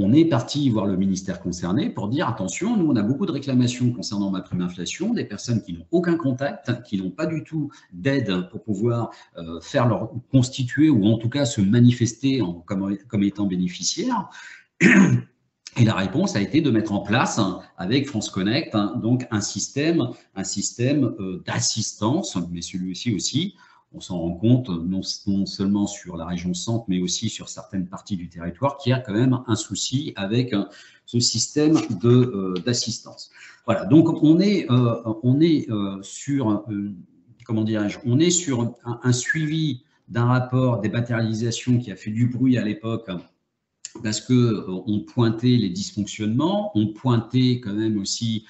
on est parti voir le ministère concerné pour dire attention, nous on a beaucoup de réclamations concernant ma prime inflation, des personnes qui n'ont aucun contact, qui n'ont pas du tout d'aide pour pouvoir faire leur constituer ou en tout cas se manifester comme étant bénéficiaires. Et la réponse a été de mettre en place avec France Connect donc un système d'assistance, mais celui-ci aussi. On s'en rend compte non seulement sur la région centre, mais aussi sur certaines parties du territoire, qu'il y a quand même un souci avec ce système d'assistance. Voilà, donc on est sur, comment dirais-je, on est sur un suivi d'un rapport dématérialisation qui a fait du bruit à l'époque, parce qu'on pointait les dysfonctionnements, on pointait quand même aussi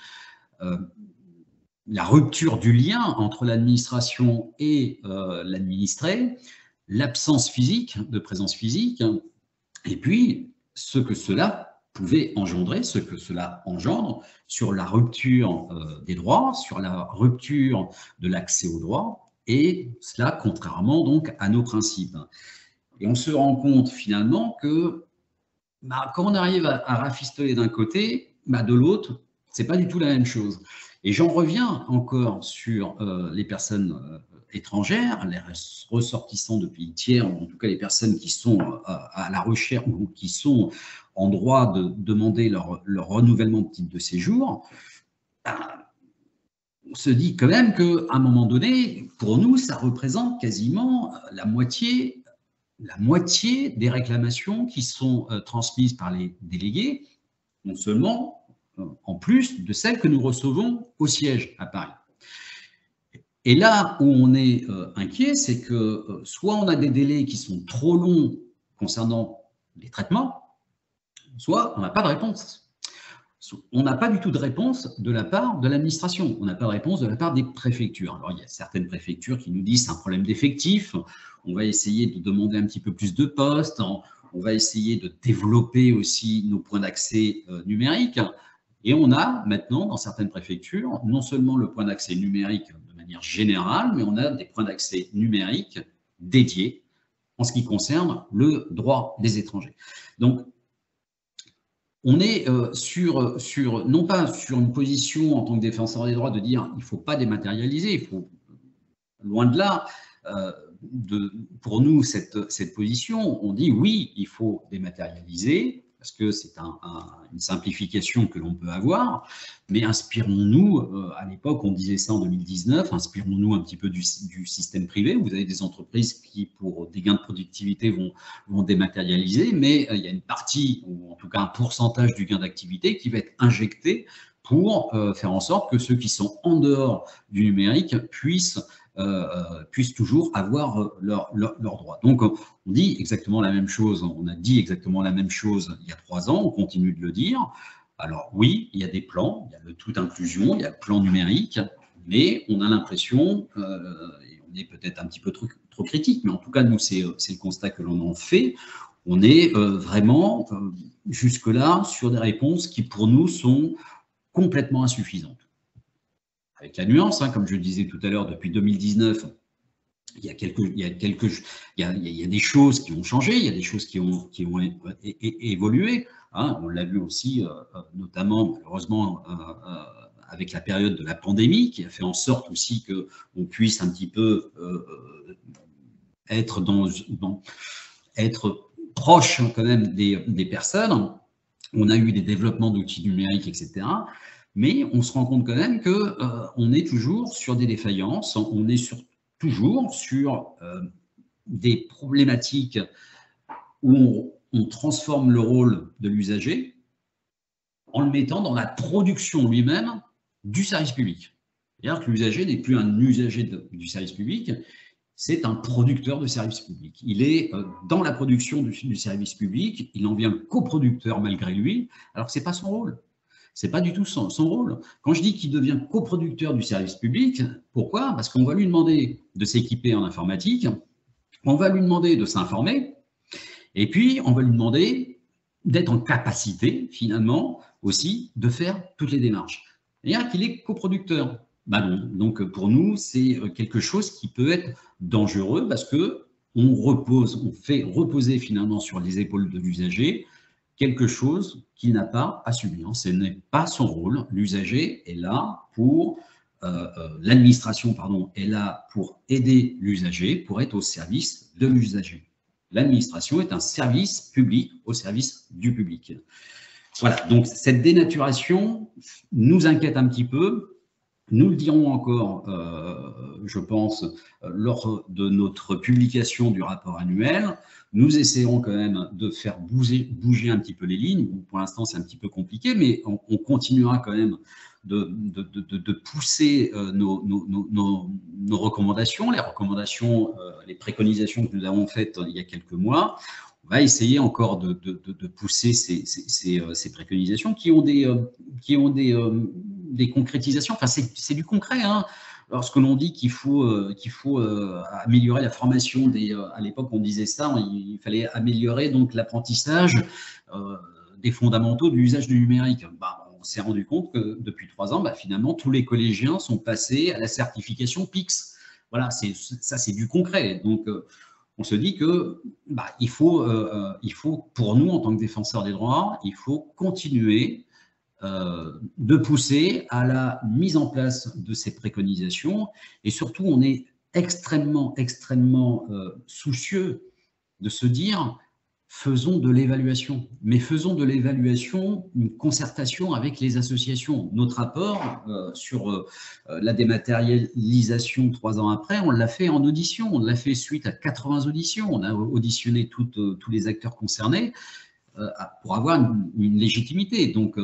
la rupture du lien entre l'administration et l'administré, l'absence physique, de présence physique, et puis ce que cela pouvait engendrer, ce que cela engendre sur la rupture des droits, sur la rupture de l'accès aux droits, et cela contrairement donc à nos principes. Et on se rend compte finalement que quand on arrive à rafistoler d'un côté, de l'autre, c'est pas du tout la même chose. Et j'en reviens encore sur les personnes étrangères, les ressortissants de pays tiers, ou en tout cas les personnes qui sont à la recherche ou qui sont en droit de demander leur renouvellement de titre de séjour. On se dit quand même qu'à un moment donné, pour nous, ça représente quasiment la moitié des réclamations qui sont transmises par les délégués, non seulement en plus de celles que nous recevons au siège à Paris. Et là où on est inquiet, c'est que soit on a des délais qui sont trop longs concernant les traitements, soit on n'a pas de réponse. On n'a pas du tout de réponse de la part de l'administration, on n'a pas de réponse de la part des préfectures. Alors il y a certaines préfectures qui nous disent c'est un problème d'effectif, on va essayer de demander un petit peu plus de postes, on va essayer de développer aussi nos points d'accès numériques. Et on a maintenant, dans certaines préfectures, non seulement le point d'accès numérique de manière générale, mais on a des points d'accès numériques dédiés en ce qui concerne le droit des étrangers. Donc, on est non pas sur une position en tant que défenseur des droits de dire il ne faut pas dématérialiser, il faut, loin de là, pour nous, cette position, on dit oui, il faut dématérialiser, parce que c'est une simplification que l'on peut avoir, mais inspirons-nous, à l'époque on disait ça en 2019, inspirons-nous un petit peu du système privé. Vous avez des entreprises qui, pour des gains de productivité, vont dématérialiser, mais il y a une partie, ou en tout cas un pourcentage du gain d'activité qui va être injecté pour faire en sorte que ceux qui sont en dehors du numérique puissent toujours avoir leurs droits. Donc, on dit exactement la même chose, on a dit exactement la même chose il y a 3 ans, on continue de le dire. Alors oui, il y a des plans, il y a le tout inclusion, il y a le plan numérique, mais on a l'impression, et on est peut-être un petit peu trop critique, mais en tout cas, nous, c'est le constat que l'on en fait, on est vraiment jusque-là sur des réponses qui, pour nous, sont complètement insuffisantes. Avec la nuance, comme je le disais tout à l'heure, depuis 2019, il y a des choses qui ont changé, il y a des choses qui ont évolué. On l'a vu aussi, notamment, malheureusement, avec la période de la pandémie, qui a fait en sorte aussi qu'on puisse un petit peu être proche quand même des personnes. On a eu des développements d'outils numériques, etc. Mais on se rend compte quand même qu'on est toujours sur des défaillances, on est toujours sur des problématiques où on transforme le rôle de l'usager en le mettant dans la production lui-même du service public. C'est-à-dire que l'usager n'est plus un usager du service public, c'est un producteur de service public. Il est dans la production du service public, il en vient coproducteur malgré lui, alors que ce n'est pas son rôle. Ce n'est pas du tout son rôle. Quand je dis qu'il devient coproducteur du service public, pourquoi? Parce qu'on va lui demander de s'équiper en informatique, on va lui demander de s'informer, et puis on va lui demander d'être en capacité, finalement, aussi, de faire toutes les démarches. C'est-à-dire qu'il est coproducteur. Non. Donc pour nous, c'est quelque chose qui peut être dangereux parce que on fait reposer finalement sur les épaules de l'usager quelque chose qu'il n'a pas à subir. Ce n'est pas son rôle. L'usager est là pour, l'administration, pardon, est là pour aider l'usager, pour être au service de l'usager. L'administration est un service public au service du public. Voilà, donc cette dénaturation nous inquiète un petit peu. Nous le dirons encore, je pense, lors de notre publication du rapport annuel. Nous essayerons quand même de faire bouger un petit peu les lignes. Pour l'instant, c'est un petit peu compliqué, mais on continuera quand même de pousser nos recommandations, les préconisations que nous avons faites il y a quelques mois. On va essayer encore de pousser ces préconisations qui ont des concrétisations. Enfin, c'est du concret, hein. Lorsque l'on dit qu'il faut améliorer la formation à l'époque on disait ça, il fallait améliorer donc l'apprentissage des fondamentaux de l'usage du numérique. Bah, on s'est rendu compte que depuis 3 ans, bah, finalement, tous les collégiens sont passés à la certification PIX. Voilà, ça c'est du concret. Donc, on se dit que bah, il faut, pour nous, en tant que défenseurs des droits, il faut continuer de pousser à la mise en place de ces préconisations. Et surtout, on est extrêmement soucieux de se dire, faisons de l'évaluation. Mais faisons de l'évaluation une concertation avec les associations. Notre rapport sur la dématérialisation 3 ans après, on l'a fait en audition. On l'a fait suite à 80 auditions. On a auditionné tous les acteurs concernés pour avoir une légitimité. Donc,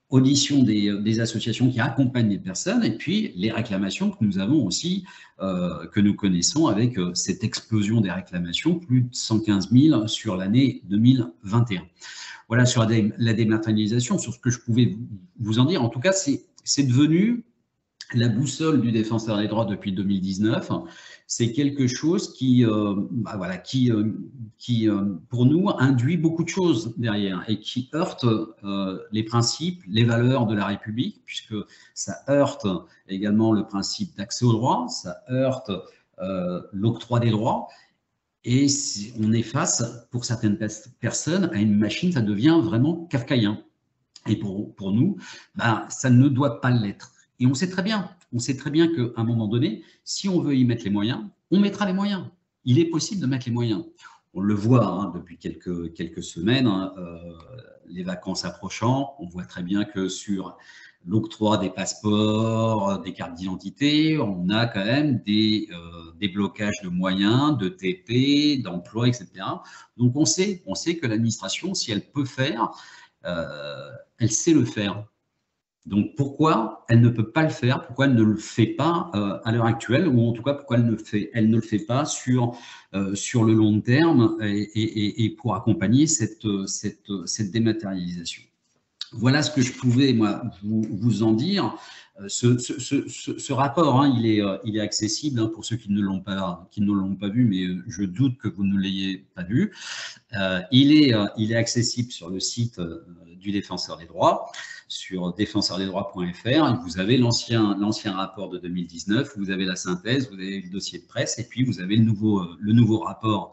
audition des associations qui accompagnent les personnes et puis les réclamations que nous avons aussi, que nous connaissons avec cette explosion des réclamations, plus de 115 000 sur l'année 2021. Voilà sur la dématérialisation, sur ce que je pouvais vous en dire. En tout cas, c'est devenu la boussole du défenseur des droits depuis 2019. C'est quelque chose qui, pour nous, induit beaucoup de choses derrière et qui heurte les principes, les valeurs de la République, puisque ça heurte également le principe d'accès aux droits, ça heurte l'octroi des droits. Et si on est face, pour certaines personnes, à une machine, ça devient vraiment kafkaïen. Et pour nous, ben, ça ne doit pas l'être. Et on sait très bien qu'à un moment donné, si on veut y mettre les moyens, on mettra les moyens. Il est possible de mettre les moyens. On le voit hein, depuis quelques semaines, hein, les vacances approchant, on voit très bien que sur l'octroi des passeports, des cartes d'identité, on a quand même des blocages de moyens, de TP, d'emploi, etc. Donc on sait que l'administration, si elle peut faire, elle sait le faire. Donc, pourquoi elle ne peut pas le faire? Pourquoi elle ne le fait pas à l'heure actuelle? Ou en tout cas, pourquoi elle ne le fait pas sur le long terme et pour accompagner cette dématérialisation? Voilà ce que je pouvais, moi, vous en dire. Ce rapport, hein, il est accessible hein, pour ceux qui ne l'ont pas vu, mais je doute que vous ne l'ayez pas vu. Il est accessible sur le site du Défenseur des droits, sur défenseurdesdroits.fr. Vous avez l'ancien rapport de 2019, vous avez la synthèse, vous avez le dossier de presse, et puis vous avez le nouveau rapport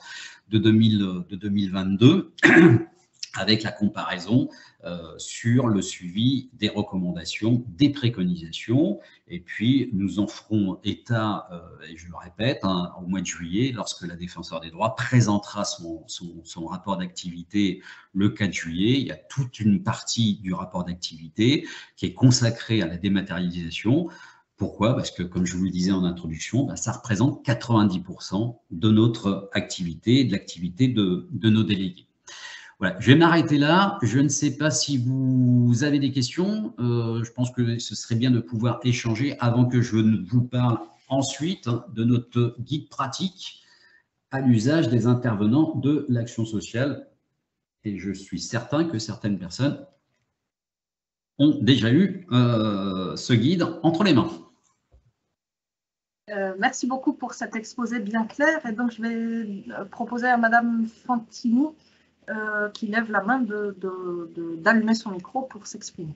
de 2022 avec la comparaison sur le suivi des recommandations, des préconisations. Et puis, nous en ferons état, et je le répète, hein, au mois de juillet, lorsque la Défenseure des droits présentera son rapport d'activité le 4 juillet. Il y a toute une partie du rapport d'activité qui est consacrée à la dématérialisation. Pourquoi? Parce que, comme je vous le disais en introduction, ben, ça représente 90% de notre activité, de l'activité de nos délégués. Voilà, je vais m'arrêter là. Je ne sais pas si vous avez des questions. Je pense que ce serait bien de pouvoir échanger avant que je ne vous parle ensuite de notre guide pratique à l'usage des intervenants de l'action sociale. Et je suis certain que certaines personnes ont déjà eu ce guide entre les mains. Merci beaucoup pour cet exposé bien clair. Et donc, je vais proposer à Madame Fantini qui lève la main d'allumer son micro pour s'exprimer.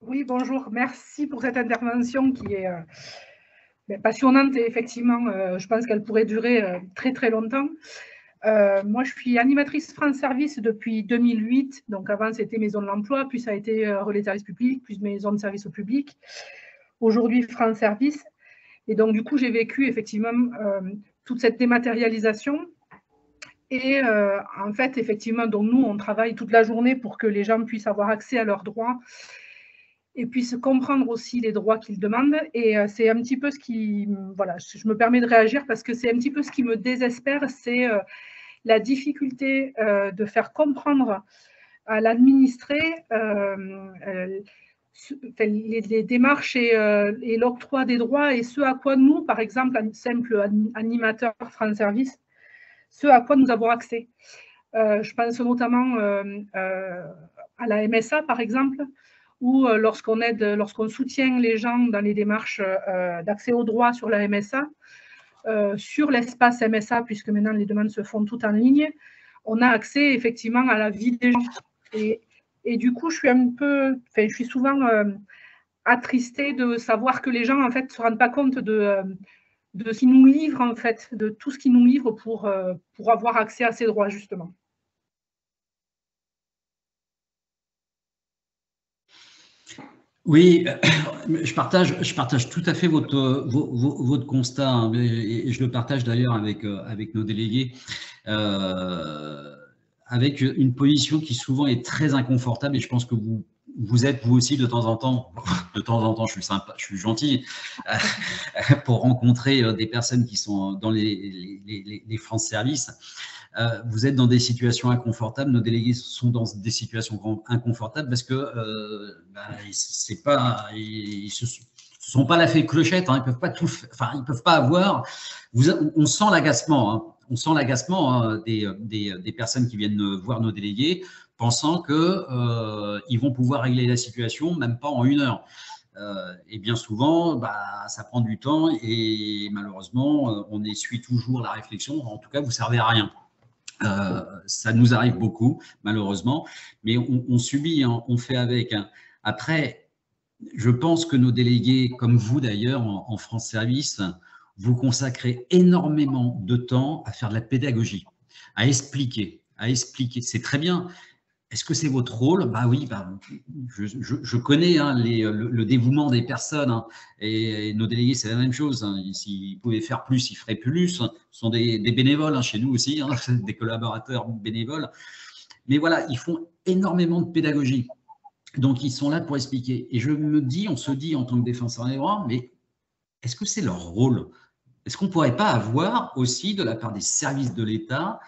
Oui, bonjour. Merci pour cette intervention qui est passionnante, et effectivement, je pense qu'elle pourrait durer très très longtemps. Moi, je suis animatrice France Service depuis 2008. Donc, avant, c'était Maison de l'Emploi, puis ça a été Relais Service Public, puis Maison de Service au Public. Aujourd'hui, France Service. Et donc, du coup, j'ai vécu effectivement toute cette dématérialisation. Et en fait, effectivement, donc nous, on travaille toute la journée pour que les gens puissent avoir accès à leurs droits et puissent comprendre aussi les droits qu'ils demandent. Et c'est un petit peu ce qui... Voilà, je me permets de réagir parce que c'est un petit peu ce qui me désespère, c'est la difficulté de faire comprendre à l'administré les démarches et l'octroi des droits et ce à quoi nous, par exemple, un simple animateur France Service, ce à quoi nous avons accès. Je pense notamment à la MSA, par exemple, où lorsqu'on soutient les gens dans les démarches d'accès aux droits sur la MSA, sur l'espace MSA, puisque maintenant les demandes se font toutes en ligne, on a accès effectivement à la vie des gens. Et du coup, je suis souvent attristée de savoir que les gens en fait ne se rendent pas compte de ce qu'ils nous livrent, en fait, de tout ce qu'ils nous livrent pour avoir accès à ces droits, justement. Oui, je partage tout à fait votre constat, hein, et je le partage d'ailleurs avec nos délégués, avec une position qui souvent est très inconfortable, et je pense que vous êtes vous aussi de temps en temps, je suis sympa, je suis gentil, pour rencontrer des personnes qui sont dans les France Service. Vous êtes dans des situations inconfortables, nos délégués sont dans des situations inconfortables parce que ils se sont pas la fée clochette, hein, ils peuvent pas tout, enfin ils peuvent pas avoir. On sent l'agacement, hein, des personnes qui viennent voir nos délégués, pensant que ils vont pouvoir régler la situation, même pas en 1 heure. Et bien souvent, ça prend du temps et malheureusement, on essuie toujours la réflexion. En tout cas, vous servez à rien. Ça nous arrive beaucoup, malheureusement, mais on subit, hein, on fait avec. Hein. Après, je pense que nos délégués, comme vous d'ailleurs, en France Service, vous consacrez énormément de temps à faire de la pédagogie, à expliquer. C'est très bien. Est-ce que c'est votre rôle? Bah oui, je connais, hein, le dévouement des personnes, hein, et nos délégués, c'est la même chose. Hein. S'ils pouvaient faire plus, ils feraient plus. Ce sont des bénévoles, hein, chez nous aussi, hein, des collaborateurs bénévoles. Mais voilà, ils font énormément de pédagogie. Donc, ils sont là pour expliquer. Et on se dit en tant que défenseur des droits, mais est-ce que c'est leur rôle? Est-ce qu'on ne pourrait pas avoir aussi, de la part des services de l'État,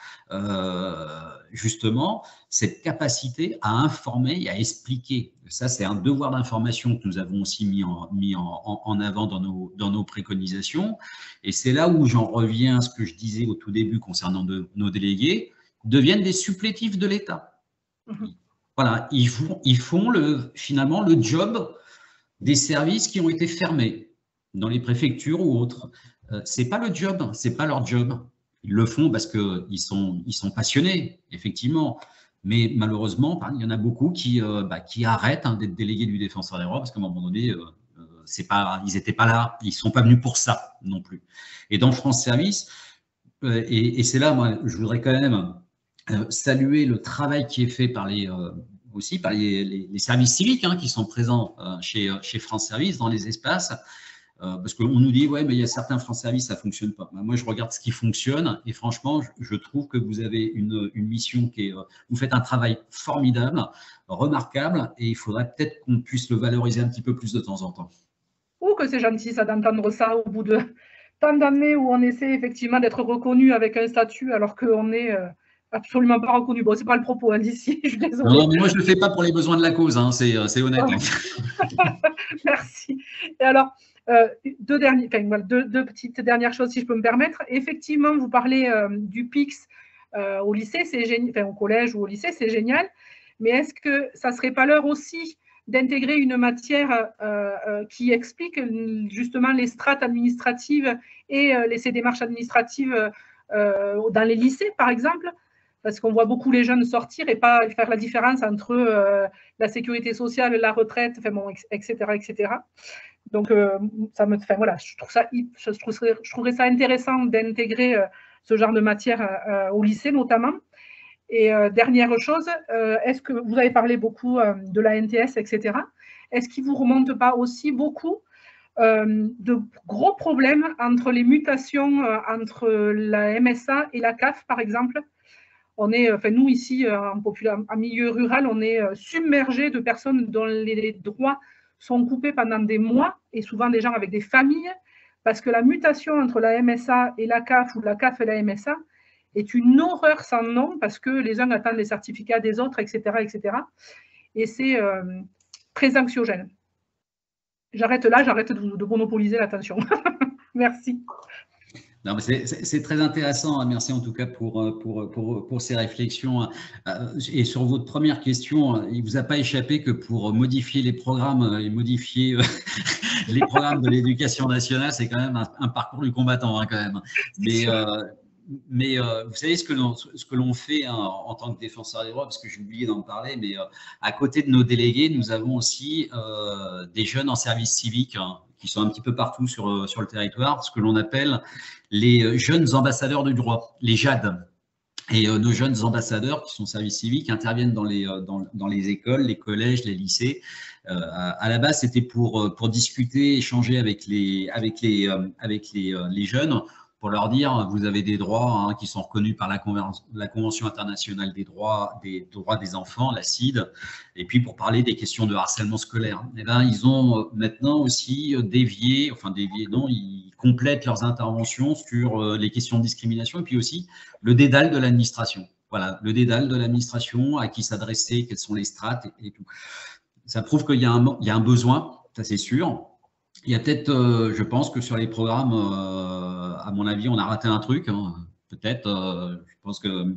justement, cette capacité à informer et à expliquer? Ça, c'est un devoir d'information que nous avons aussi mis en avant dans nos préconisations. Et c'est là où j'en reviens à ce que je disais au tout début concernant nos délégués, deviennent des supplétifs de l'État. Voilà, ils font finalement le job des services qui ont été fermés dans les préfectures ou autres. C'est pas le job, c'est pas leur job. Ils le font parce qu'ils sont passionnés, effectivement. Mais malheureusement, il y en a beaucoup qui arrêtent, hein, d'être délégués du défenseur des droits parce qu'à un moment donné, ils n'étaient pas là, ils ne sont pas venus pour ça non plus. Et dans France Service, et c'est là, moi, je voudrais quand même saluer le travail qui est fait par les services civiques, hein, qui sont présents chez France Service dans les espaces. Parce qu'on nous dit, ouais, mais il y a certains France Service, ça ne fonctionne pas. Moi, je regarde ce qui fonctionne et franchement, je trouve que vous avez une mission qui est… Vous faites un travail formidable, remarquable, et il faudrait peut-être qu'on puisse le valoriser un petit peu plus de temps en temps. Oh, que c'est gentil ça d'entendre ça au bout de tant d'années où on essaie effectivement d'être reconnu avec un statut alors qu'on n'est absolument pas reconnu. Bon, ce n'est pas le propos, hein, d'ici, je suis désolée. Non, mais moi, je ne le fais pas pour les besoins de la cause, hein, c'est honnête. Merci. Et alors, deux petites dernières choses, si je peux me permettre. Effectivement, vous parlez du PIX au lycée, c'est génial, enfin, au collège ou au lycée, c'est génial. Mais est-ce que ça ne serait pas l'heure aussi d'intégrer une matière qui explique justement les strates administratives et ces démarches administratives dans les lycées, par exemple? Parce qu'on voit beaucoup les jeunes sortir et pas faire la différence entre la sécurité sociale, la retraite, enfin bon, etc., etc. Donc, ça me, enfin, voilà, je trouverais ça intéressant d'intégrer ce genre de matière au lycée notamment. Et dernière chose, est-ce que vous avez parlé beaucoup de la NTS, etc. Est-ce qu'il ne vous remonte pas aussi beaucoup de gros problèmes entre les mutations entre la MSA et la CAF, par exemple? On est, enfin, nous ici, en milieu rural, on est submergé de personnes dont les droits sont coupés pendant des mois, et souvent des gens avec des familles, parce que la mutation entre la MSA et la CAF, ou la CAF et la MSA, est une horreur sans nom, parce que les uns attendent les certificats des autres, etc. etc. Et c'est très anxiogène. J'arrête là, j'arrête de monopoliser l'attention. Merci. C'est très intéressant. Merci en tout cas pour ces réflexions. Et sur votre première question, il ne vous a pas échappé que pour modifier les programmes et modifier les programmes de l'éducation nationale, c'est quand même un parcours du combattant, hein, quand même. Mais vous savez ce que l'on fait, hein, en tant que défenseur des droits, parce que j'ai oublié d'en parler, mais à côté de nos délégués, nous avons aussi des jeunes en service civique, hein, qui sont un petit peu partout sur le territoire, ce que l'on appelle les jeunes ambassadeurs du droit, les JAD. Et nos jeunes ambassadeurs qui sont en service civique interviennent dans les écoles, les collèges, les lycées. À la base, c'était pour discuter, échanger avec les jeunes, pour leur dire, vous avez des droits, hein, qui sont reconnus par la Convention internationale des droits des enfants, la CIDE, et puis pour parler des questions de harcèlement scolaire. Et ben, ils ont maintenant aussi ils complètent leurs interventions sur les questions de discrimination, et puis aussi le dédale de l'administration. Voilà, le dédale de l'administration, à qui s'adresser, quelles sont les strates et tout. Ça prouve qu'il y a un besoin, ça c'est sûr. Il y a peut-être, je pense que sur les programmes, à mon avis, on a raté un truc, hein. Peut-être, je pense que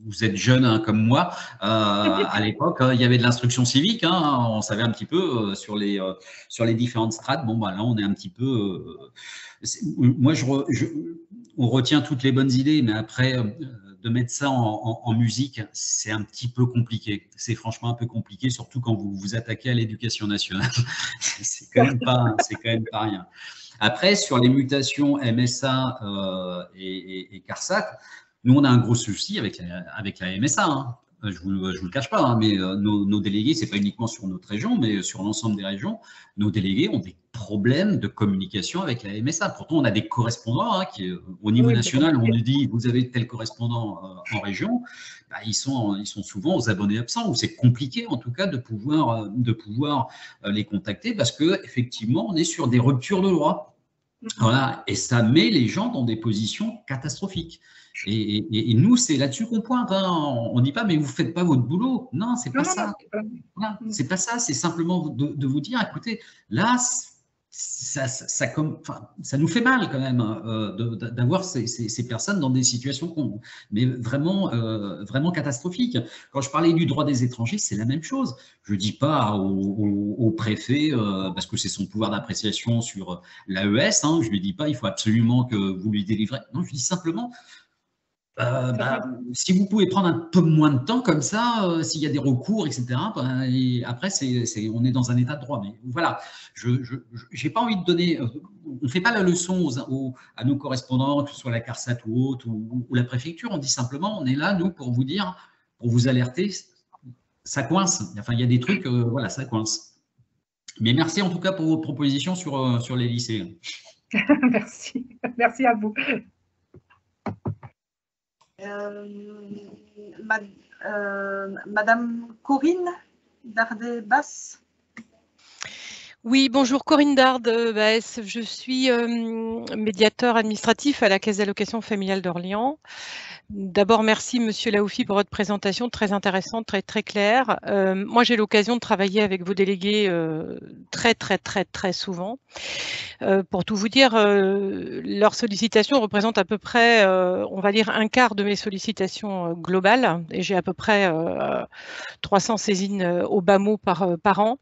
vous êtes jeune, hein, comme moi. À l'époque, il y avait de l'instruction civique, hein, on savait un petit peu sur les différentes strates. Bon, bah, là, on est un petit peu… moi, on retient toutes les bonnes idées, mais après… de mettre ça en musique, c'est un petit peu compliqué. C'est franchement un peu compliqué, surtout quand vous vous attaquez à l'éducation nationale. C'est quand même pas rien. Après, sur les mutations MSA et CARSAT, nous, on a un gros souci avec la MSA. Hein. Je vous le cache pas, hein, mais nos délégués, c'est pas uniquement sur notre région, mais sur l'ensemble des régions, nos délégués ont des problèmes de communication avec la MSA. Pourtant, on a des correspondants, hein, qui, au niveau national, on nous dit, vous avez tel correspondant en région, bah, ils sont souvent aux abonnés absents, où c'est compliqué, en tout cas, de pouvoir les contacter, parce qu'effectivement, on est sur des ruptures de droit. Voilà, et ça met les gens dans des positions catastrophiques. Et nous, c'est là-dessus qu'on pointe. Hein. On ne dit pas, mais vous ne faites pas votre boulot. Non, c'est pas ça. Voilà, c'est pas ça. C'est simplement de vous dire, écoutez, là, ça nous fait mal quand même, d'avoir ces personnes dans des situations mais vraiment, vraiment catastrophiques. Quand je parlais du droit des étrangers, c'est la même chose. Je ne dis pas au préfet, parce que c'est son pouvoir d'appréciation sur l'AES, hein, je ne lui dis pas, il faut absolument que vous lui délivrez. Non, je dis simplement, si vous pouvez prendre un peu moins de temps comme ça, s'il y a des recours, etc. Et après, on est dans un état de droit. Mais voilà, je n'ai pas envie de donner. On ne fait pas la leçon à nos correspondants, que ce soit la CARSAT ou autre, ou la préfecture. On dit simplement, on est là, nous, pour vous dire, pour vous alerter, ça coince. Enfin, il y a des trucs, voilà, ça coince. Mais merci en tout cas pour vos propositions sur les lycées. Merci. Merci à vous. Madame Corinne Dardet-Basse. Oui, bonjour, Corinne Dardet-Basse. Je suis médiateur administratif à la Caisse d'allocation familiale d'Orléans. D'abord, merci Monsieur Laoufi pour votre présentation très intéressante, très claire. Moi, j'ai l'occasion de travailler avec vos délégués très souvent. Pour tout vous dire, leurs sollicitations représentent à peu près, on va dire, un quart de mes sollicitations globales, et j'ai à peu près 300 saisines au bas mot par an.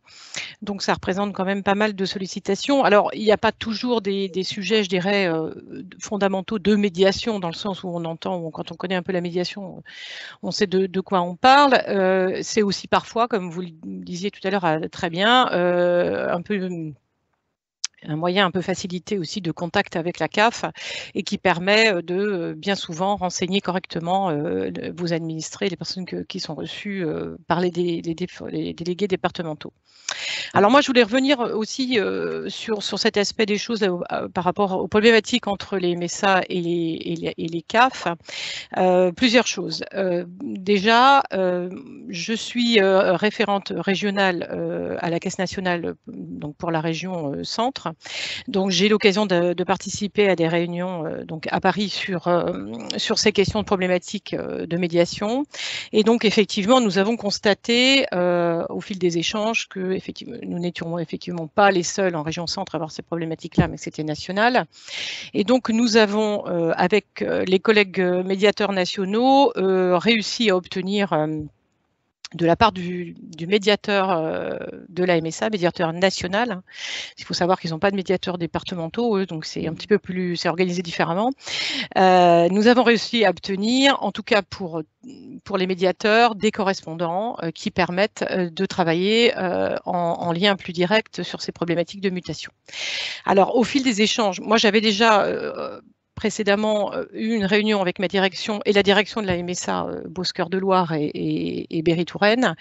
Donc, ça représente quand même pas mal de sollicitations. Alors, il n'y a pas toujours des sujets, je dirais, fondamentaux de médiation, dans le sens où on entend, quand on connaît un peu la médiation, on sait de quoi on parle. C'est aussi parfois, comme vous le disiez tout à l'heure très bien, un peu un moyen un peu facilité aussi de contact avec la CAF et qui permet de bien souvent renseigner correctement vos administrés, les personnes qui sont reçues par les délégués départementaux. Alors moi, je voulais revenir aussi sur cet aspect des choses par rapport aux problématiques entre les MSA et les CAF. Plusieurs choses. Déjà, je suis référente régionale à la Caisse nationale donc pour la région Centre. Donc j'ai l'occasion de participer à des réunions donc à Paris sur ces questions de problématiques de médiation. Et donc effectivement, nous avons constaté au fil des échanges que effectivement, nous n'étions effectivement pas les seuls en région Centre à avoir ces problématiques-là, mais que c'était national. Et donc nous avons, avec les collègues médiateurs nationaux, réussi à obtenir de la part du médiateur de la MSA, médiateur national. Il faut savoir qu'ils n'ont pas de médiateurs départementaux, eux, donc c'est un petit peu plus, c'est organisé différemment. Nous avons réussi à obtenir, en tout cas pour les médiateurs, des correspondants qui permettent de travailler en lien plus direct sur ces problématiques de mutation. Alors, au fil des échanges, moi j'avais déjà précédemment eu une réunion avec ma direction et la direction de la MSA Beauce-Cœur de Loire et Berry-Touraine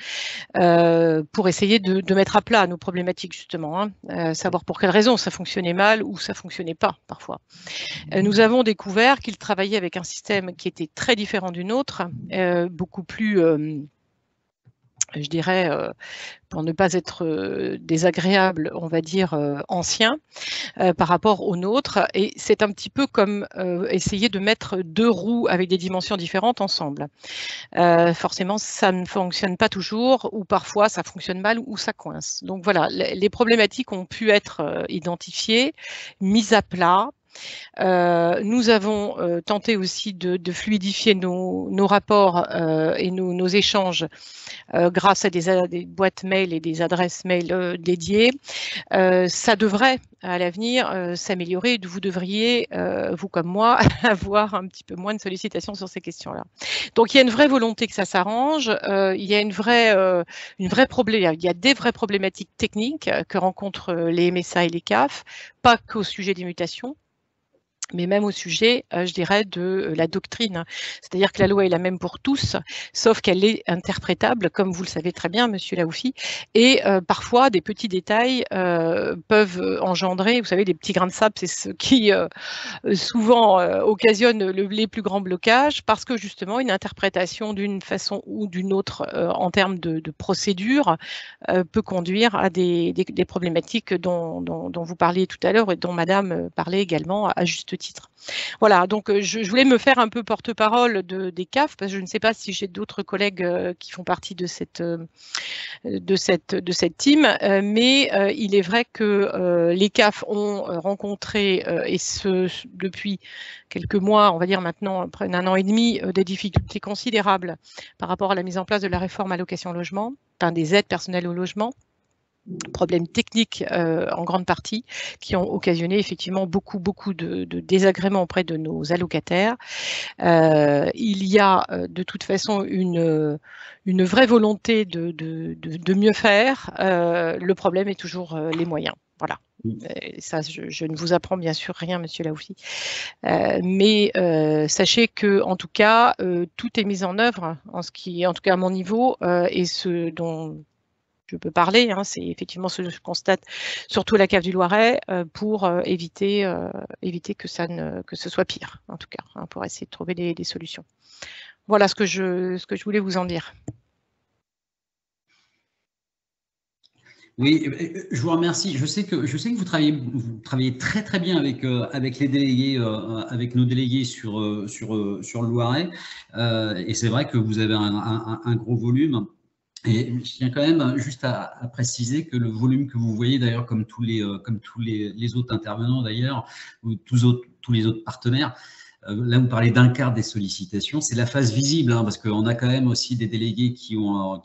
pour essayer de mettre à plat nos problématiques justement, savoir pour quelles raisons ça fonctionnait mal ou ça fonctionnait pas parfois. Nous avons découvert qu'ils travaillaient avec un système qui était très différent du nôtre, beaucoup plus je dirais, pour ne pas être désagréable, on va dire ancien, par rapport au nôtre. Et c'est un petit peu comme essayer de mettre deux roues avec des dimensions différentes ensemble. Forcément, ça ne fonctionne pas toujours, ou parfois ça fonctionne mal ou ça coince. Donc voilà, les problématiques ont pu être identifiées, mises à plat. Nous avons tenté aussi de fluidifier nos rapports et nos échanges grâce à des boîtes mail et des adresses mail dédiées. Ça devrait à l'avenir s'améliorer. Vous devriez, vous comme moi, avoir un petit peu moins de sollicitations sur ces questions-là. Donc il y a une vraie volonté que ça s'arrange. Il y a il y a des vraies problématiques techniques que rencontrent les MSA et les CAF, pas qu'au sujet des mutations, mais même au sujet, je dirais, de la doctrine. C'est-à-dire que la loi est la même pour tous, sauf qu'elle est interprétable, comme vous le savez très bien, Monsieur Laoufi, et parfois des petits détails peuvent engendrer, vous savez, des petits grains de sable, c'est ce qui souvent occasionne les plus grands blocages, parce que justement, une interprétation d'une façon ou d'une autre en termes de procédure peut conduire à des problématiques dont vous parliez tout à l'heure et dont Madame parlait également à juste titre. Voilà, donc je voulais me faire un peu porte-parole des CAF, parce que je ne sais pas si j'ai d'autres collègues qui font partie de cette team, mais il est vrai que les CAF ont rencontré, et ce depuis quelques mois, on va dire maintenant, près d'un an et demi, des difficultés considérables par rapport à la mise en place de la réforme allocation logement, enfin des aides personnelles au logement. Problèmes techniques en grande partie qui ont occasionné effectivement beaucoup de désagréments auprès de nos allocataires. Il y a de toute façon une vraie volonté de mieux faire. Le problème est toujours les moyens. Voilà. Ça, je ne vous apprends bien sûr rien, Monsieur Laoufi, mais sachez que, en tout cas, tout est mis en œuvre en ce qui, en tout cas à mon niveau, et ce dont je peux parler, c'est effectivement ce que je constate, surtout à la CAF du Loiret, pour éviter que ce soit pire, en tout cas, pour essayer de trouver des solutions. Voilà ce que je voulais vous en dire. Oui, je vous remercie. Je sais que vous travaillez très très bien avec les délégués, avec nos délégués sur le Loiret, et c'est vrai que vous avez un gros volume. Et je tiens quand même juste à préciser que le volume que vous voyez d'ailleurs, comme tous les autres intervenants d'ailleurs, ou tous les autres partenaires, là vous parlez d'un quart des sollicitations, c'est la phase visible, parce qu'on a quand même aussi des délégués qui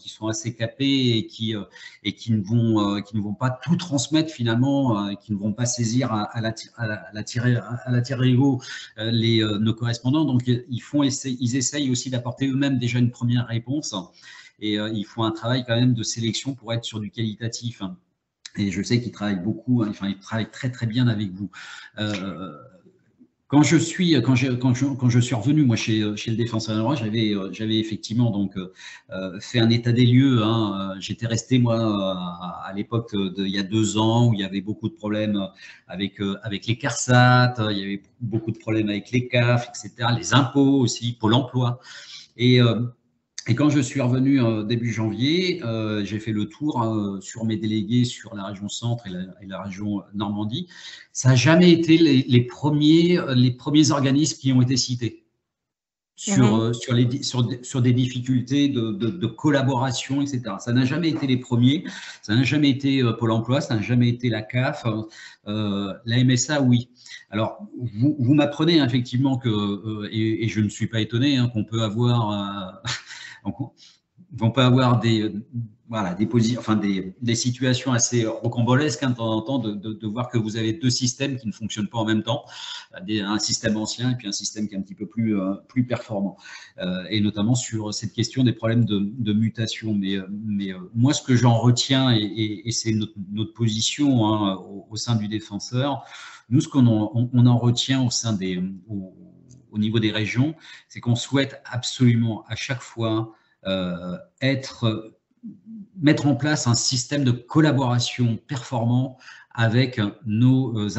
sont assez capés et qui ne vont pas tout transmettre finalement, qui ne vont pas saisir à la tirée-ego nos correspondants. Donc ils essayent aussi d'apporter eux-mêmes déjà une première réponse. Et il faut un travail quand même de sélection pour être sur du qualitatif. et je sais qu'il travaille beaucoup, hein, enfin, il travaille très très bien avec vous. Quand je suis revenu moi chez le Défenseur des droits, j'avais effectivement donc fait un état des lieux. Hein. J'étais resté moi à l'époque il y a 2 ans où il y avait beaucoup de problèmes avec les CARSAT, il y avait beaucoup de problèmes avec les CAF, etc. Les impôts aussi, Pôle Emploi. Et quand je suis revenu début janvier, j'ai fait le tour sur mes délégués sur la région Centre et la région Normandie. Ça n'a jamais été les premiers organismes qui ont été cités sur des difficultés de collaboration, etc. Ça n'a jamais été les premiers, ça n'a jamais été Pôle Emploi, ça n'a jamais été la CAF, la MSA, oui. Alors, vous m'apprenez effectivement que, et je ne suis pas étonné, hein, qu'on peut avoir... on peut avoir des situations assez rocambolesques, hein, de temps en temps, de voir que vous avez 2 systèmes qui ne fonctionnent pas en même temps, un système ancien et puis un système qui est un petit peu plus performant, et notamment sur cette question des problèmes de mutation. Mais moi, ce que j'en retiens, et c'est notre position, hein, au sein du Défenseur, nous, ce qu'on en retient au niveau des régions, c'est qu'on souhaite absolument à chaque fois mettre en place un système de collaboration performant avec nos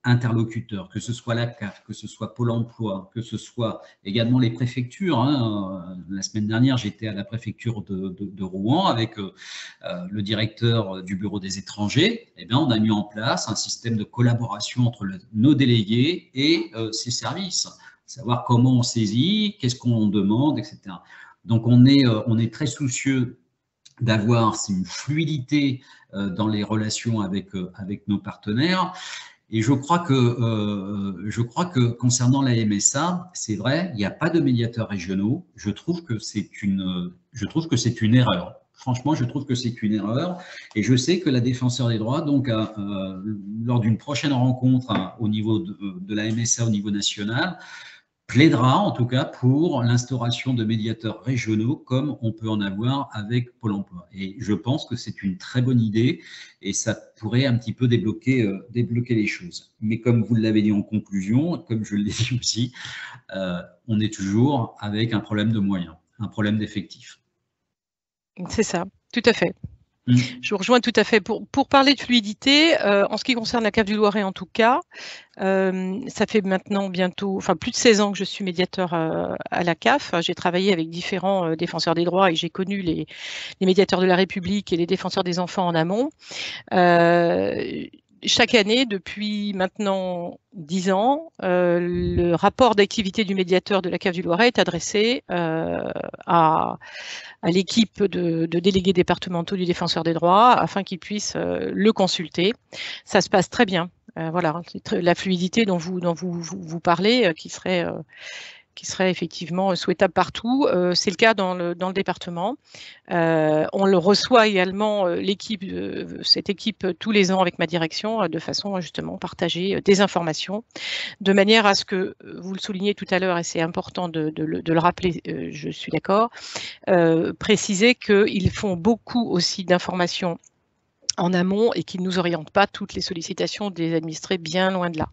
interlocuteurs, que ce soit la CAF, que ce soit Pôle Emploi, que ce soit également les préfectures. Hein. La semaine dernière, j'étais à la préfecture de Rouen avec le directeur du bureau des étrangers. Eh bien, on a mis en place un système de collaboration entre nos délégués et ces services, savoir comment on saisit, qu'est-ce qu'on demande, etc. Donc, on est très soucieux d'avoir une fluidité dans les relations avec nos partenaires. Et je crois que concernant la MSA, c'est vrai, il n'y a pas de médiateurs régionaux. Je trouve que c'est une erreur. Franchement, je trouve que c'est une erreur. Et je sais que la Défenseur des droits, donc, lors d'une prochaine rencontre au niveau de la MSA au niveau national, plaidera en tout cas pour l'instauration de médiateurs régionaux comme on peut en avoir avec Pôle Emploi. Et je pense que c'est une très bonne idée et ça pourrait un petit peu débloquer les choses. Mais comme vous l'avez dit en conclusion, comme je l'ai dit aussi, on est toujours avec un problème de moyens, un problème d'effectifs. C'est ça, tout à fait. Je vous rejoins tout à fait. Pour parler de fluidité, en ce qui concerne la CAF du Loiret en tout cas, ça fait maintenant plus de 16 ans que je suis médiateur à la CAF. J'ai travaillé avec différents défenseurs des droits et j'ai connu les médiateurs de la République et les défenseurs des enfants en amont. Chaque année, depuis maintenant 10 ans, le rapport d'activité du médiateur de la CAF du Loiret est adressé à l'équipe de délégués départementaux du Défenseur des droits afin qu'ils puissent le consulter. Ça se passe très bien. Voilà, la fluidité dont vous parlez, qui serait effectivement souhaitable partout. C'est le cas dans le département. On le reçoit également, cette équipe, tous les ans avec ma direction, de façon à justement partager des informations, de manière à ce que, vous le soulignez tout à l'heure, et c'est important de le rappeler, je suis d'accord, préciser qu'ils font beaucoup aussi d'informations en amont et qu'ils ne nous orientent pas toutes les sollicitations des administrés, bien loin de là.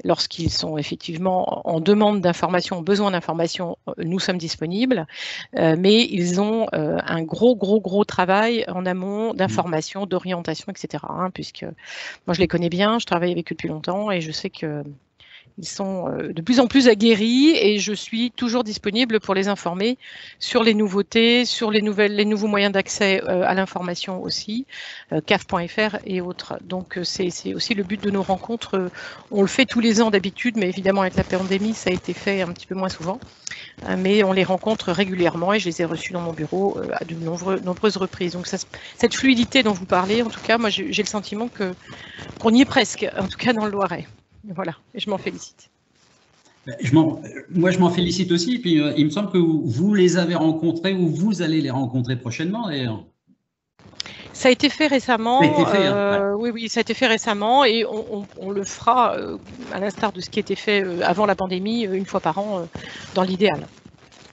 Lorsqu'ils sont effectivement en demande d'information, besoin d'information, nous sommes disponibles, mais ils ont un gros travail en amont d'information, d'orientation, etc. Hein, puisque moi je les connais bien, je travaille avec eux depuis longtemps et je sais que ils sont de plus en plus aguerris et je suis toujours disponible pour les informer sur les nouveautés, sur les nouveaux moyens d'accès à l'information aussi, CAF.fr et autres. Donc c'est aussi le but de nos rencontres. On le fait tous les ans d'habitude, mais évidemment avec la pandémie, ça a été fait un petit peu moins souvent. Mais on les rencontre régulièrement et je les ai reçus dans mon bureau à de nombreuses reprises. Donc cette fluidité dont vous parlez, en tout cas, moi j'ai le sentiment qu'on y est presque, en tout cas dans le Loiret. Voilà, et je m'en félicite. Moi, je m'en félicite aussi. Et puis, il me semble que vous les avez rencontrés ou vous allez les rencontrer prochainement, d'ailleurs. Ça a été fait récemment. Ça a été fait, hein, ouais. Oui, ça a été fait récemment et on le fera, à l'instar de ce qui était fait avant la pandémie, une fois par an, dans l'idéal.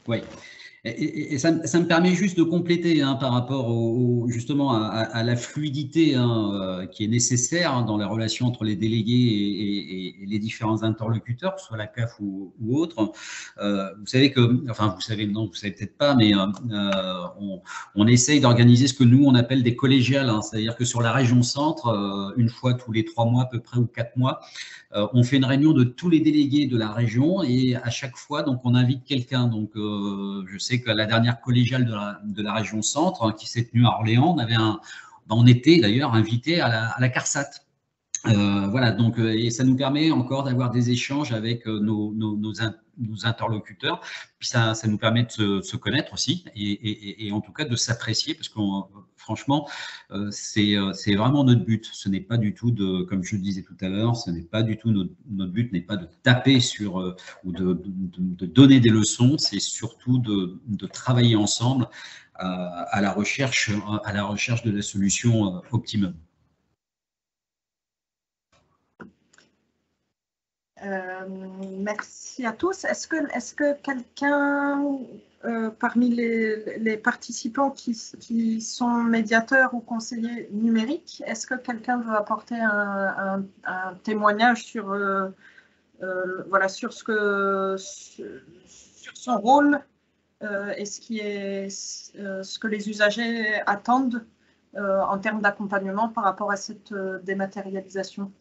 Oui. Et ça me permet juste de compléter par rapport justement à la fluidité qui est nécessaire dans la relation entre les délégués et les différents interlocuteurs, que ce soit la CAF ou autre. Vous savez que, enfin vous savez, non, vous savez peut-être pas, mais on essaye d'organiser ce que nous on appelle des collégiales, c'est-à-dire que sur la région centre, une fois tous les 3 mois à peu près ou 4 mois, on fait une réunion de tous les délégués de la région et à chaque fois, donc, on invite quelqu'un. Donc, je sais que la dernière collégiale de la région centre, qui s'est tenue à Orléans, on était d'ailleurs invité à la CARSAT. Voilà, donc, et ça nous permet encore d'avoir des échanges avec nos interlocuteurs. Puis ça nous permet de se connaître aussi et en tout cas de s'apprécier parce que franchement, c'est vraiment notre but. Ce n'est pas du tout comme je le disais tout à l'heure, ce n'est pas du tout notre but n'est pas de taper sur ou de donner des leçons, c'est surtout de travailler ensemble à la recherche de la solution optimum. Merci à tous. Est-ce que quelqu'un parmi les participants qui sont médiateurs ou conseillers numériques, est-ce que quelqu'un veut apporter un témoignage sur, voilà, sur son rôle et ce que les usagers attendent en termes d'accompagnement par rapport à cette dématérialisation?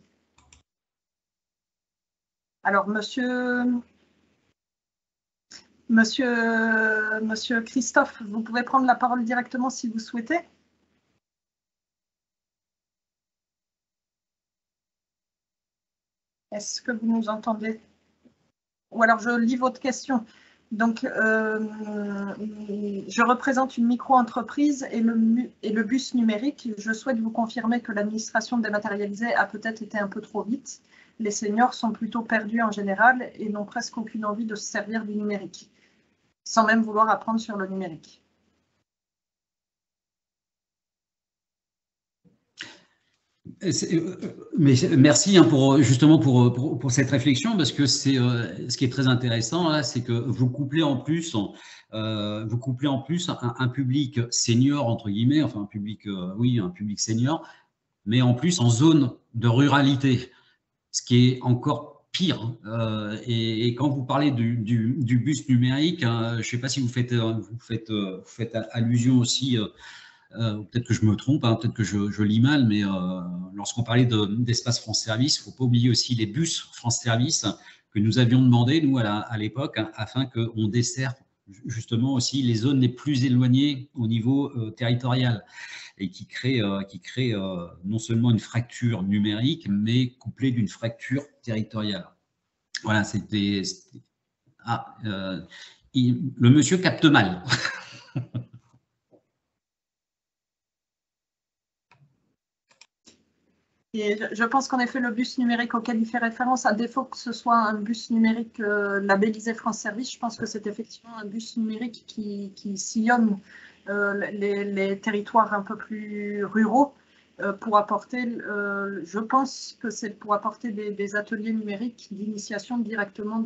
Alors, monsieur Christophe, vous pouvez prendre la parole directement si vous souhaitez. Est-ce que vous nous entendez? Ou alors, je lis votre question. Donc, je représente une micro-entreprise et le bus numérique. Je souhaite vous confirmer que l'administration dématérialisée a peut-être été un peu trop vite. Les seniors sont plutôt perdus en général et n'ont presque aucune envie de se servir du numérique, sans même vouloir apprendre sur le numérique. Mais merci justement pour cette réflexion, parce que ce qui est très intéressant là, c'est que vous couplez en plus un public senior entre guillemets, enfin un public un public senior, mais en plus en zone de ruralité, ce qui est encore pire. Et quand vous parlez du bus numérique, je ne sais pas si vous faites allusion aussi. Peut-être que je me trompe, peut-être que je lis mal, mais lorsqu'on parlait d'espace France Service, il ne faut pas oublier aussi les bus France Service que nous avions demandé, nous, à l'époque, afin qu'on dessert justement aussi les zones les plus éloignées au niveau territorial et qui crée non seulement une fracture numérique, mais couplée d'une fracture territoriale. Voilà, c'était… Ah, le monsieur capte mal. Et je pense qu'en effet, le bus numérique auquel il fait référence, à défaut que ce soit un bus numérique labellisé France Service, je pense que c'est effectivement un bus numérique qui sillonne les territoires un peu plus ruraux pour apporter, je pense que c'est pour apporter des ateliers numériques d'initiation directement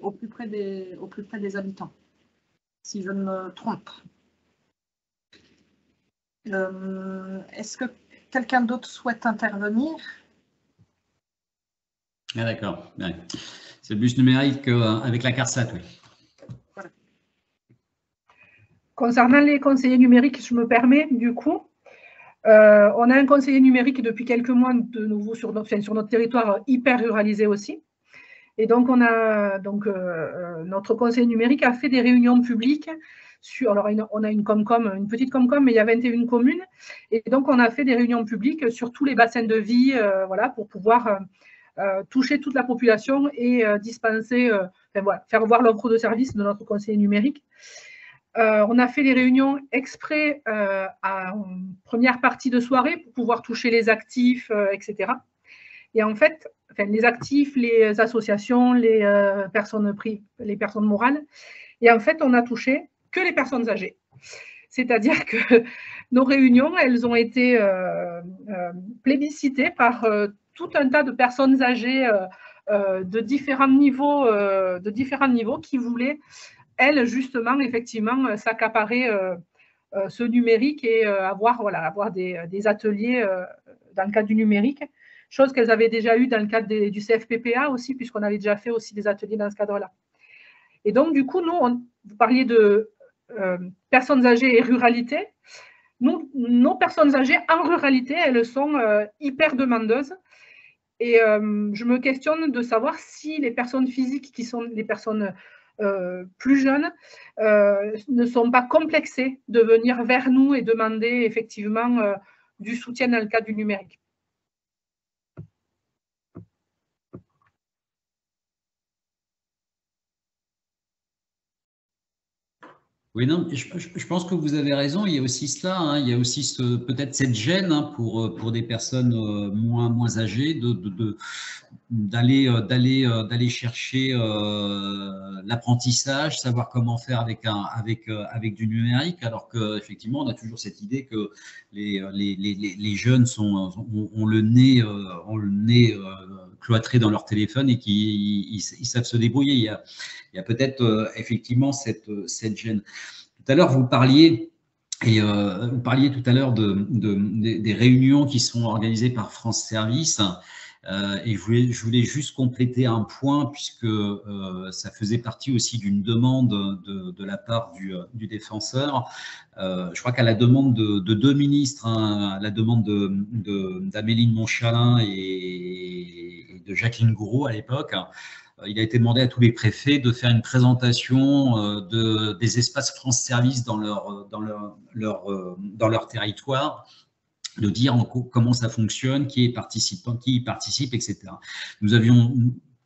au plus près des habitants, si je ne me trompe. Est-ce que quelqu'un d'autre souhaite intervenir? Ah, d'accord. Ouais. C'est le bus numérique avec la CARSAT, oui. Voilà. Concernant les conseillers numériques, je me permets, du coup, on a un conseiller numérique depuis quelques mois de nouveau sur notre territoire hyper ruralisé aussi. Et donc, notre conseiller numérique a fait des réunions publiques. Alors, on a une petite Comcom, mais il y a 21 communes. Et donc, on a fait des réunions publiques sur tous les bassins de vie, voilà, pour pouvoir toucher toute la population et dispenser, faire voir l'offre de service de notre conseiller numérique. On a fait des réunions exprès en première partie de soirée pour pouvoir toucher les actifs, etc. Et en fait, les actifs, les associations, les personnes morales. Et en fait, on a touché que les personnes âgées. C'est-à-dire que nos réunions, elles ont été plébiscitées par tout un tas de personnes âgées de différents niveaux qui voulaient elles, justement, effectivement, s'accaparer ce numérique et avoir des ateliers dans le cadre du numérique, chose qu'elles avaient déjà eu dans le cadre du CFPPA aussi, puisqu'on avait déjà fait aussi des ateliers dans ce cadre-là. Et donc, du coup, nous, vous parliez de personnes âgées et ruralité. Nos personnes âgées en ruralité, elles sont hyper demandeuses. Et je me questionne de savoir si les personnes physiques qui sont les personnes plus jeunes ne sont pas complexées de venir vers nous et demander effectivement du soutien dans le cadre du numérique. Oui, non, je pense que vous avez raison. Il y a aussi cela, hein, il y a aussi peut-être cette gêne, hein, pour des personnes moins âgées d'aller chercher l'apprentissage, savoir comment faire avec du numérique, alors qu'effectivement on a toujours cette idée que les jeunes ont le nez cloîtré dans leur téléphone et qu'ils savent se débrouiller. Il y a peut-être effectivement cette gêne. Tout à l'heure, vous parliez tout à l'heure des réunions qui sont organisées par France Service. Et je voulais juste compléter un point, puisque ça faisait partie aussi d'une demande de la part du défenseur. Je crois qu'à la demande de deux ministres, hein, à la demande d'Amélie de Montchalin et de Jacqueline Gouraud à l'époque, il a été demandé à tous les préfets de faire une présentation des espaces France Service dans leur territoire, de dire comment ça fonctionne, qui y participe, etc. Nous avions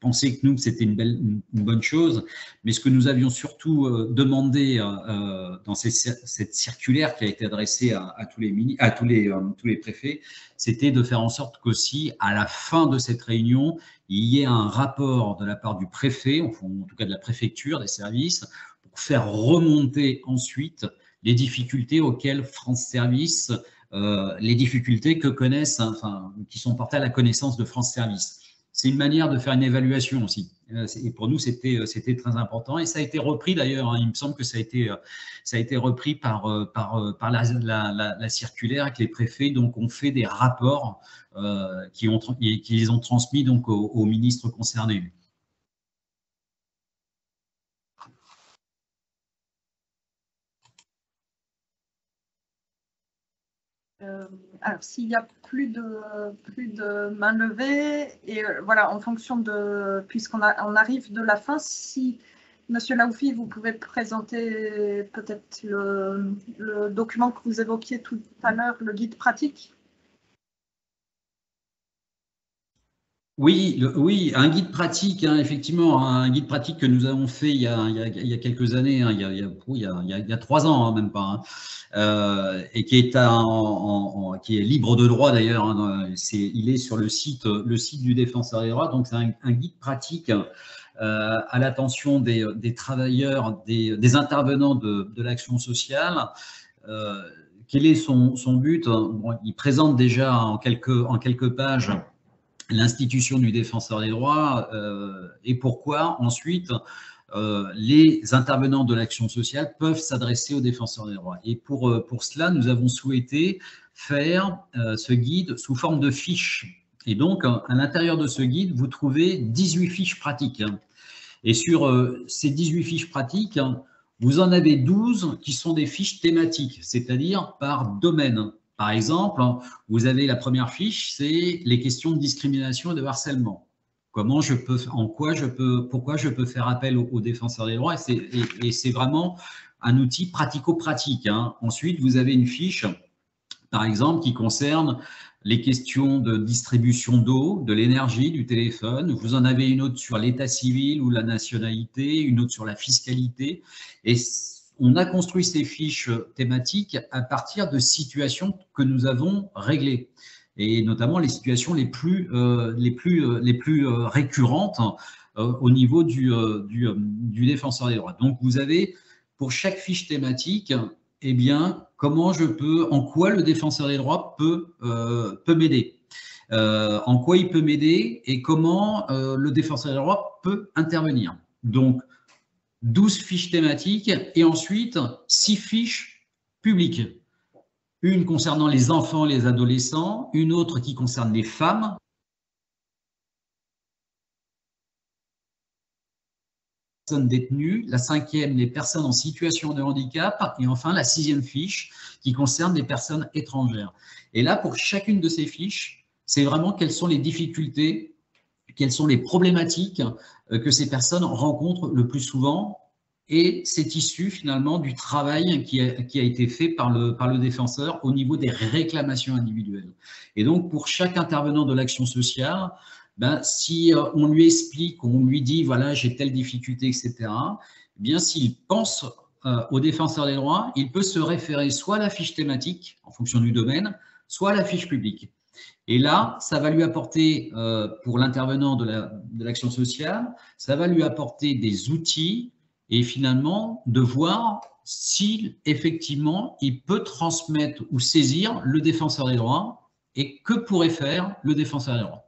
pensé que c'était une bonne chose, mais ce que nous avions surtout demandé dans cette circulaire qui a été adressée à tous les préfets, c'était de faire en sorte qu'aussi, à la fin de cette réunion, il y ait un rapport de la part du préfet, en tout cas de la préfecture, des services, pour faire remonter ensuite les difficultés auxquelles France Service les difficultés que connaissent, enfin, qui sont portées à la connaissance de France Service. C'est une manière de faire une évaluation aussi. Et pour nous, c'était très important. Et ça a été repris d'ailleurs, hein, il me semble que ça a été repris par la circulaire avec les préfets. Donc, on fait des rapports qui les ont transmis donc aux ministres concernés. Alors, s'il n'y a plus de main levée, et voilà, en fonction de, puisqu'on arrive de la fin, si Monsieur Laoufi, vous pouvez présenter peut-être le document que vous évoquiez tout à l'heure, le guide pratique. Oui, un guide pratique, hein, effectivement, un guide pratique que nous avons fait il y a quelques années, hein, il y a 3 ans, hein, même pas, hein, et qui est libre de droit d'ailleurs, hein, il est sur le site du Défenseur des droits, donc c'est un guide pratique à l'attention des travailleurs, des intervenants de l'action sociale. Quel est son but? Bon, il présente déjà en quelques pages l'institution du Défenseur des droits et pourquoi ensuite les intervenants de l'action sociale peuvent s'adresser au Défenseur des droits. Et pour cela, nous avons souhaité faire ce guide sous forme de fiches. Et donc, à l'intérieur de ce guide, vous trouvez 18 fiches pratiques. Et sur ces 18 fiches pratiques, vous en avez 12 qui sont des fiches thématiques, c'est-à-dire par domaine. Par exemple, vous avez la première fiche, c'est les questions de discrimination et de harcèlement. Pourquoi je peux faire appel au Défenseur des droits, et c'est vraiment un outil pratico-pratique, hein. Ensuite, vous avez une fiche, par exemple, qui concerne les questions de distribution d'eau, de l'énergie, du téléphone. Vous en avez une autre sur l'état civil ou la nationalité, une autre sur la fiscalité. Et on a construit ces fiches thématiques à partir de situations que nous avons réglées, et notamment les situations les plus récurrentes au niveau du Défenseur des droits. Donc, vous avez pour chaque fiche thématique, eh bien, en quoi le Défenseur des droits peut m'aider, en quoi il peut m'aider et comment le Défenseur des droits peut intervenir. Donc, 12 fiches thématiques et ensuite 6 fiches publiques. Une concernant les enfants et les adolescents, une autre qui concerne les femmes, détenues, la 5e, les personnes en situation de handicap, et enfin la 6e fiche qui concerne les personnes étrangères. Et là, pour chacune de ces fiches, c'est vraiment quelles sont les difficultés, quelles sont les problématiques que ces personnes rencontrent le plus souvent, et c'est issu finalement du travail qui a été fait par le défenseur au niveau des réclamations individuelles. Et donc, pour chaque intervenant de l'action sociale, ben, si on lui explique, on lui dit, voilà, j'ai telle difficulté, etc., eh bien, s'il pense au défenseur des droits, il peut se référer soit à la fiche thématique, en fonction du domaine, soit à la fiche publique. Et là, ça va lui apporter, pour l'intervenant de l'action sociale, ça va lui apporter des outils et finalement de voir si effectivement il peut transmettre ou saisir le défenseur des droits et que pourrait faire le défenseur des droits.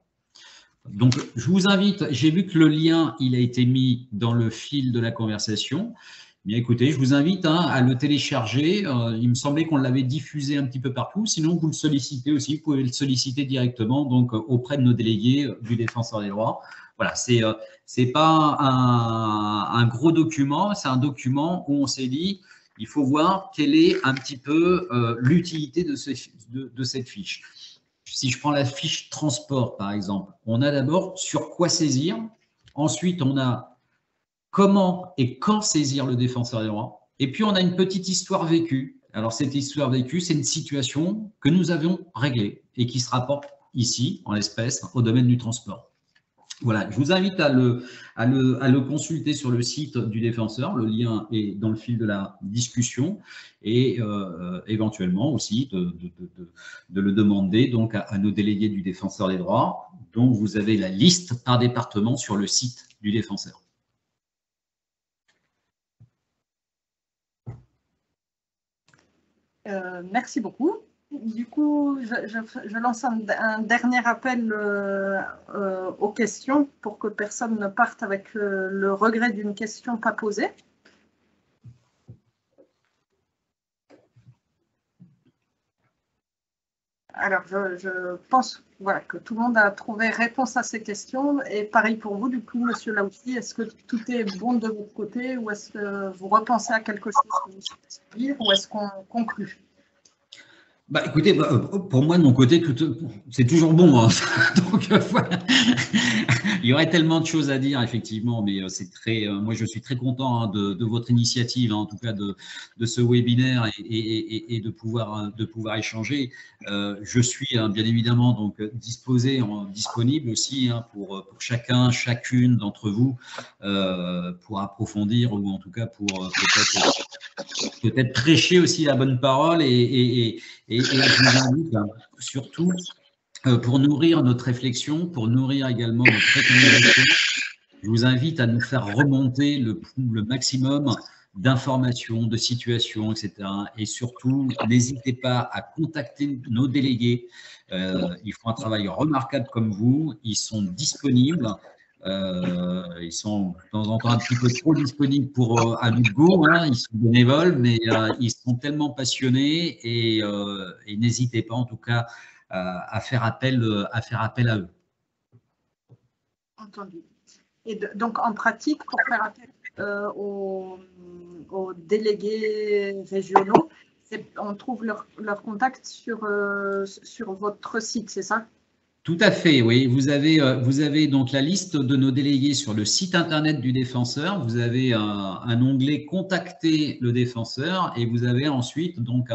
Donc, je vous invite, j'ai vu que le lien, il a été mis dans le fil de la conversation. Bien, écoutez, je vous invite à le télécharger. Il me semblait qu'on l'avait diffusé un petit peu partout. Sinon, vous le sollicitez aussi. Vous pouvez le solliciter directement donc, auprès de nos délégués du défenseur des droits. Voilà, c'est pas un gros document. C'est un document où on s'est dit, il faut voir quelle est un petit peu l'utilité de cette fiche. Si je prends la fiche transport, par exemple, on a d'abord sur quoi saisir. Ensuite, on a comment et quand saisir le défenseur des droits. Et puis, on a une petite histoire vécue. Alors, cette histoire vécue, c'est une situation que nous avions réglée et qui se rapporte ici, en l'espèce, au domaine du transport. Voilà, je vous invite à le consulter sur le site du défenseur. Le lien est dans le fil de la discussion et éventuellement aussi de le demander donc à nos délégués du défenseur des droits, dont vous avez la liste par département sur le site du défenseur. Merci beaucoup. Du coup, je lance un dernier appel aux questions pour que personne ne parte avec le regret d'une question pas posée. Alors, je pense voilà, que tout le monde a trouvé réponse à ces questions. Et pareil pour vous, du coup, Monsieur Laoufi, est-ce que tout est bon de votre côté ou est-ce que vous repensez à quelque chose que vous souhaitez dire ou est-ce qu'on conclut ? Bah, écoutez, pour moi, de mon côté, c'est toujours bon. Hein. Donc, voilà. Il y aurait tellement de choses à dire, effectivement, mais c'est très. Moi, je suis très content hein, de votre initiative, hein, en tout cas de ce webinaire et de pouvoir échanger. Je suis bien évidemment donc disponible aussi hein, pour chacun, chacune d'entre vous pour approfondir ou en tout cas pour peut-être prêcher aussi la bonne parole et je vous invite hein, surtout pour nourrir notre réflexion, pour nourrir également notre préconisation, je vous invite à nous faire remonter le maximum d'informations, de situations, etc. Et surtout, n'hésitez pas à contacter nos délégués. Ils font un travail remarquable comme vous. Ils sont disponibles. Ils sont de temps en temps un petit peu trop disponibles pour à l'Hugo, hein, ils sont bénévoles, mais ils sont tellement passionnés et n'hésitez pas en tout cas à faire appel à eux. Entendu. Et donc en pratique, pour faire appel aux délégués régionaux, on trouve leur contact sur votre site, c'est ça ? Tout à fait, oui. Vous avez donc la liste de nos délégués sur le site internet du défenseur. Vous avez un onglet « Contacter le défenseur » et vous avez ensuite donc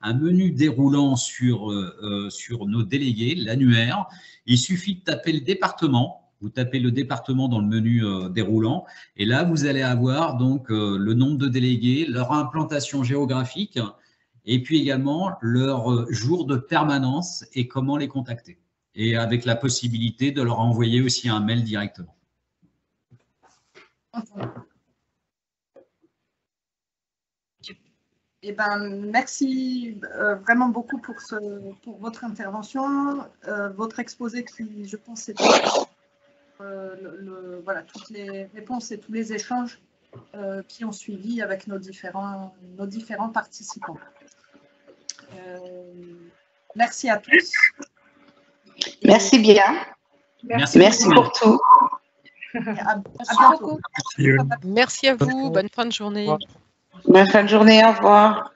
un menu déroulant sur nos délégués, l'annuaire. Il suffit de taper le département. Vous tapez le département dans le menu déroulant et là, vous allez avoir donc le nombre de délégués, leur implantation géographique et puis également leur jour de permanence et comment les contacter. Et avec la possibilité de leur envoyer aussi un mail directement. Eh ben, merci vraiment beaucoup pour votre intervention, votre exposé qui, je pense, c'était voilà, toutes les réponses et tous les échanges qui ont suivi avec nos différents participants. Merci à tous. Merci bien. Merci pour tout. À bientôt. Merci à vous. Bonne fin de journée. Bonne fin de journée. Au revoir.